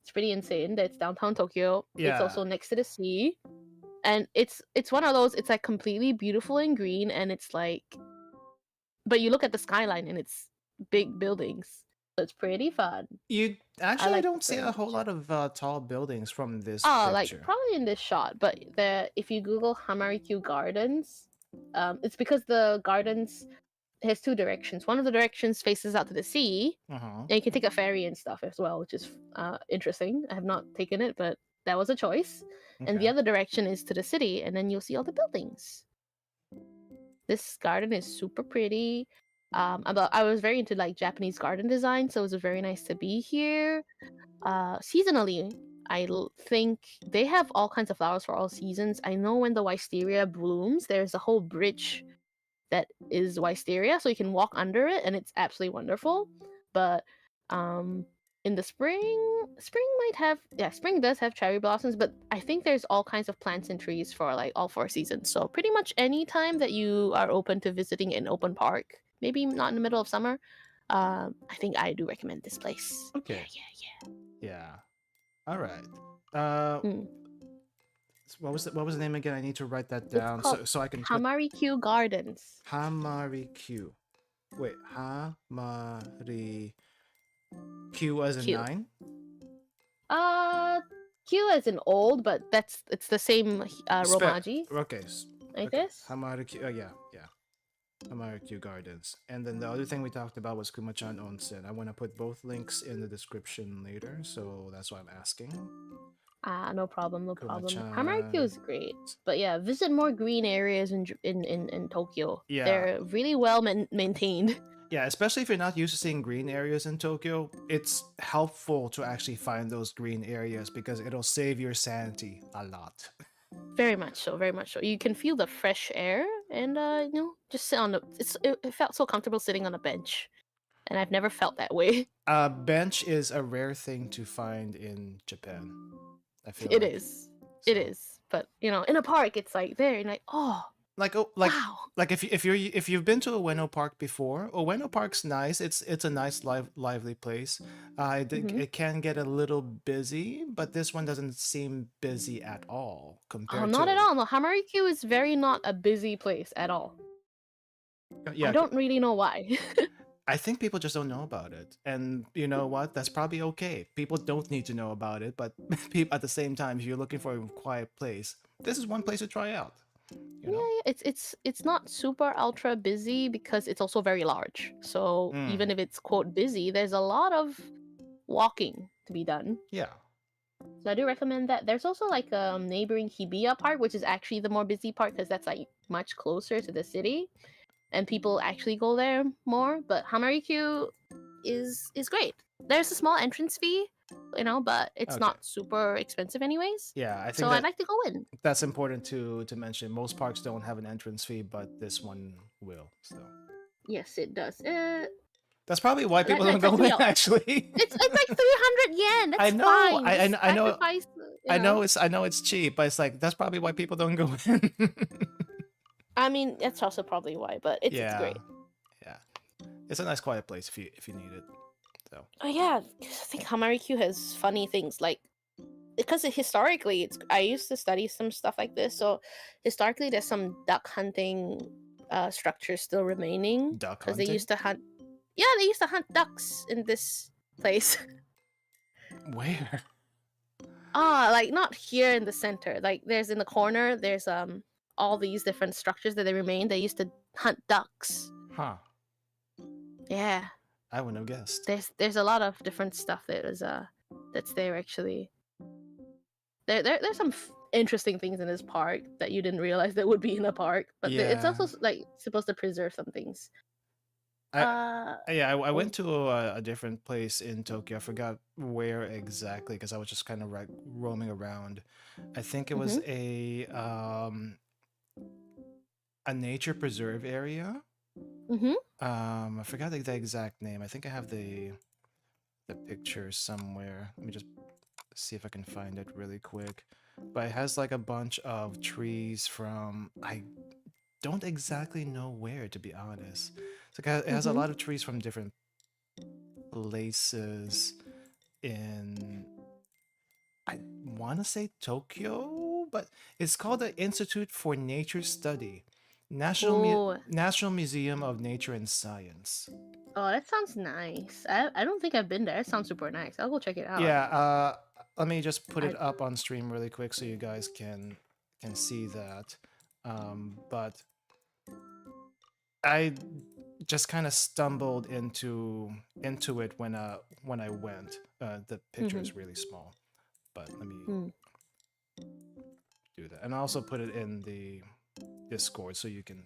It's pretty insane that it's downtown Tokyo. Yeah. It's also next to the sea. And it's one of those, it's like completely beautiful and green, and it's like, but you look at the skyline and it's big buildings. So it's pretty fun. You actually like don't it see very a whole much. lot of tall buildings from this Oh, picture. like probably in this shot, but if you Google Hamarikyu Gardens, it's because the gardens has two directions. One of the directions faces out to the sea, and you can take a ferry and stuff as well, which is interesting. I have not taken it, but that was a choice. And the Okay. other direction is to the city, and then you'll see all the buildings. This garden is super pretty. I was very into like Japanese garden design, so it was very nice to be here. Seasonally, think they have all kinds of flowers for all seasons. I know when the wisteria blooms, there's a whole bridge that is wisteria, so you can walk under it, and it's absolutely wonderful. But in the spring might have, spring does have cherry blossoms, but I think there's all kinds of plants and trees for like all 4 seasons. So pretty much any time that you are open to visiting an open park, maybe not in the middle of summer, I think I do recommend this place. Okay. Yeah. All right. Mm. What was the name again? I need to write that It's down called so I can Hamarikyu Gardens. Hamarikyu. Wait, Hamarikyu as in Q. 9? Q as in old, but it's the same Romaji, Okay. I guess. Hamarikyu. Oh yeah. Hamarikyu Gardens. And then the other thing we talked about was Kuma-chan Onsen. I want to put both links in the description later, so that's why I'm asking. No problem. Kuma-chan. Hamarikyu is great, but yeah, visit more green areas in Tokyo. Yeah. They're really well maintained. Yeah, especially if you're not used to seeing green areas in Tokyo, it's helpful to actually find those green areas because it'll save your sanity a lot. Very much so. You can feel the fresh air, and just sit on the. It felt so comfortable sitting on a bench, and I've never felt that way. A bench is a rare thing to find in Japan. I feel It like. is. It is. But in a park, it's like there, and like wow. Like if you've been to Ueno Park before, Ueno Park's nice. It's a nice lively place. It can get a little busy, but this one doesn't seem busy at all compared to. Not at all. No, Hamarikyu is very not a busy place at all. Yeah, I don't really know why. I think people just don't know about it, and you know what? That's probably okay. People don't need to know about it, but at the same time, if you're looking for a quiet place, this is one place to try out. Yeah, it's not super ultra busy because it's also very large. So even if it's quote busy, there's a lot of walking to be done. Yeah. So I do recommend that. There's also like a neighboring Hibiya Park, which is actually the more busy part because that's like much closer to the city, and people actually go there more. But Hamarikyu is great. There's a small entrance fee, but it's not super expensive anyways. Yeah, I think so. I'd like to go in. That's important to mention. Most parks don't have an entrance fee, but this one will. So. Yes, it does. That's probably why people don't go in. Actually, it's like 300 yen. That's I know. fine. I know it's cheap, but it's like that's probably why people don't go in. I mean, that's also probably why, but it's great. Yeah, it's a nice quiet place if you need it. So. Oh yeah, I think Hamarikyu has funny things like because historically, I used to study some stuff like this. So historically, there's some duck hunting structures still remaining because they used to hunt. Yeah, they used to hunt ducks in this place. Where? Like not here in the center. Like there's in the corner. There's all these different structures that they remain. They used to hunt ducks. Huh. Yeah. I wouldn't have guessed. There's a lot of different stuff that is that's there actually. There's some interesting things in this park that you didn't realize that would be in a park, but it's also like supposed to preserve some things. I went to a different place in Tokyo. I forgot where exactly because I was just kind of roaming around. I think it was a nature preserve area. I forgot the exact name. I think I have the picture somewhere. Let me just see if I can find it really quick. but it has like a bunch of trees from I don't exactly know where, to be honest. So it has a Mm-hmm. lot of trees from different places in, I want to say Tokyo, but it's called the Institute for Nature Study, Oh, National Museum of Nature and Science. oh, that sounds nice. I don't think I've been there. It sounds super nice. I'll go check it out. Yeah, let me just put I it up on stream really quick so you guys can see that. But I just kind of stumbled into it when I went. The picture mm-hmm. is really small, but let me do that, and I also put it in the Discord so you can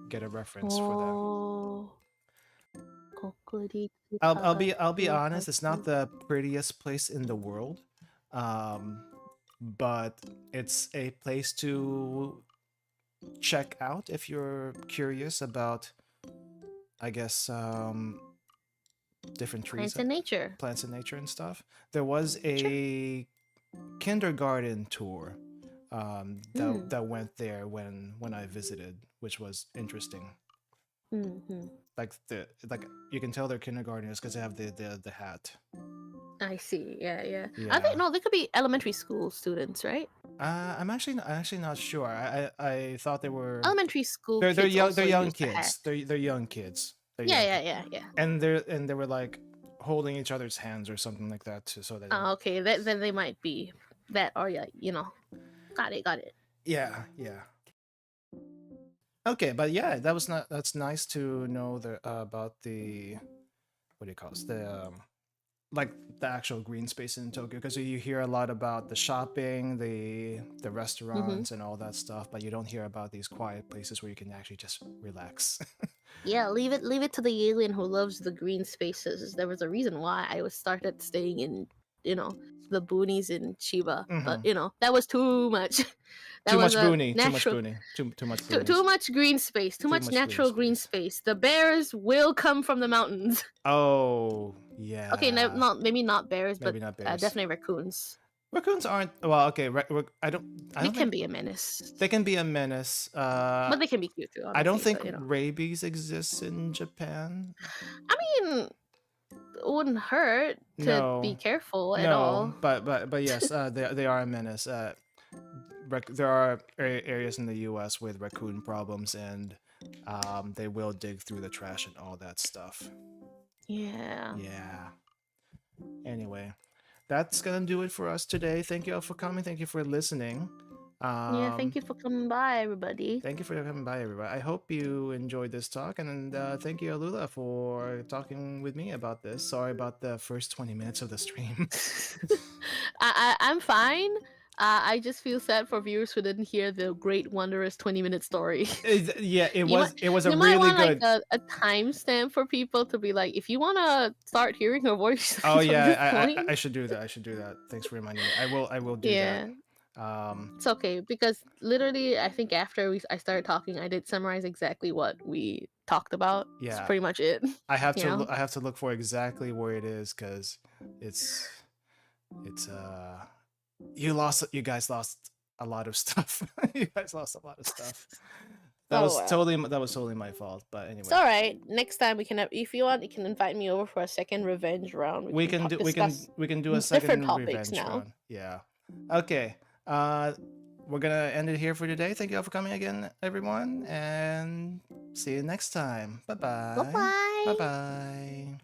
get a reference for that. Oh, I'll be honest. It's not the prettiest place in the world, um, but it's a place to check out if you're curious about, I guess, different trees, plants and nature. plants and nature and stuff. There was Sure. a kindergarten tour Mm. that went there when I visited, which was interesting. Mm-hmm. Like you can tell they're kindergartners because they have the hat. I see. Yeah, yeah. I Yeah. think no, they could be elementary school students, right? I'm actually not sure. I thought they were Elementary school kids they're also young use the hat. kids. They're young kids. They're Yeah, young yeah, kids. yeah, yeah. And they were like holding each other's hands or something like that too, so that Okay. Then they might be that, or yeah, got it, got it. yeah, yeah. Okay, but yeah, that's nice to know about the, what do you call it? The like the actual green space in Tokyo, because you hear a lot about the shopping, the Mm-hmm. restaurants and all that stuff, but you don't hear about these quiet places where you can actually just relax. Yeah, leave it to the alien who loves the green spaces. There was a reason why I was started staying in, you know, the boonies in Chiba, but Hmm. that was too much. That Too was much a boonie, too much natural, boonie, too much too boonies, much green space, too too much much green natural green space. space. The bears will come from the mountains. Oh Okay, no, yeah, not maybe not bears, but maybe not bears. definitely raccoons. Raccoons aren't, well. Okay, I They don't can think be a menace, they can be a menace. but they can be cute too, I don't honestly. think But rabies exists in Japan. I mean, it wouldn't hurt to be No, careful at no, all. but yes, they are a menace. There are areas in the U.S. with raccoon problems, and they will dig through the trash and all that stuff. Yeah. Yeah. Anyway, that's gonna do it for us today. Thank you all for coming. Thank you for listening. Yeah, thank Um, you for coming by, everybody. Thank you for coming by, everybody. I hope you enjoyed this talk, and thank you, Alula, for talking with me about this. Sorry about the first 20 minutes of the stream. I'm fine. I just feel sad for viewers who didn't hear the great, wonderous 20-minute story. Yeah, You might it was a you might really want like good. a timestamp for people to be like, if you want to start hearing her voice Oh from this yeah, point. I should do that. I should do that. Thanks for reminding me. I will do that. Yeah, it's okay because literally, I think after I started talking, I did summarize exactly what we talked about. It's Yeah, pretty much it. You know. I have to look for exactly where it is, because it's it's you guys lost a lot of stuff. You guys lost a lot of stuff. Oh well. That was totally my fault. But It's anyway, all right. Next time we can, if you want, you can invite me over for a second revenge round. We can talk, discuss we can do a different second topics revenge now. run. Yeah. Okay. Uh, we're gonna end it here for today. Thank you all for coming again, everyone, and see you next time. Bye Bye bye. Bye bye. bye.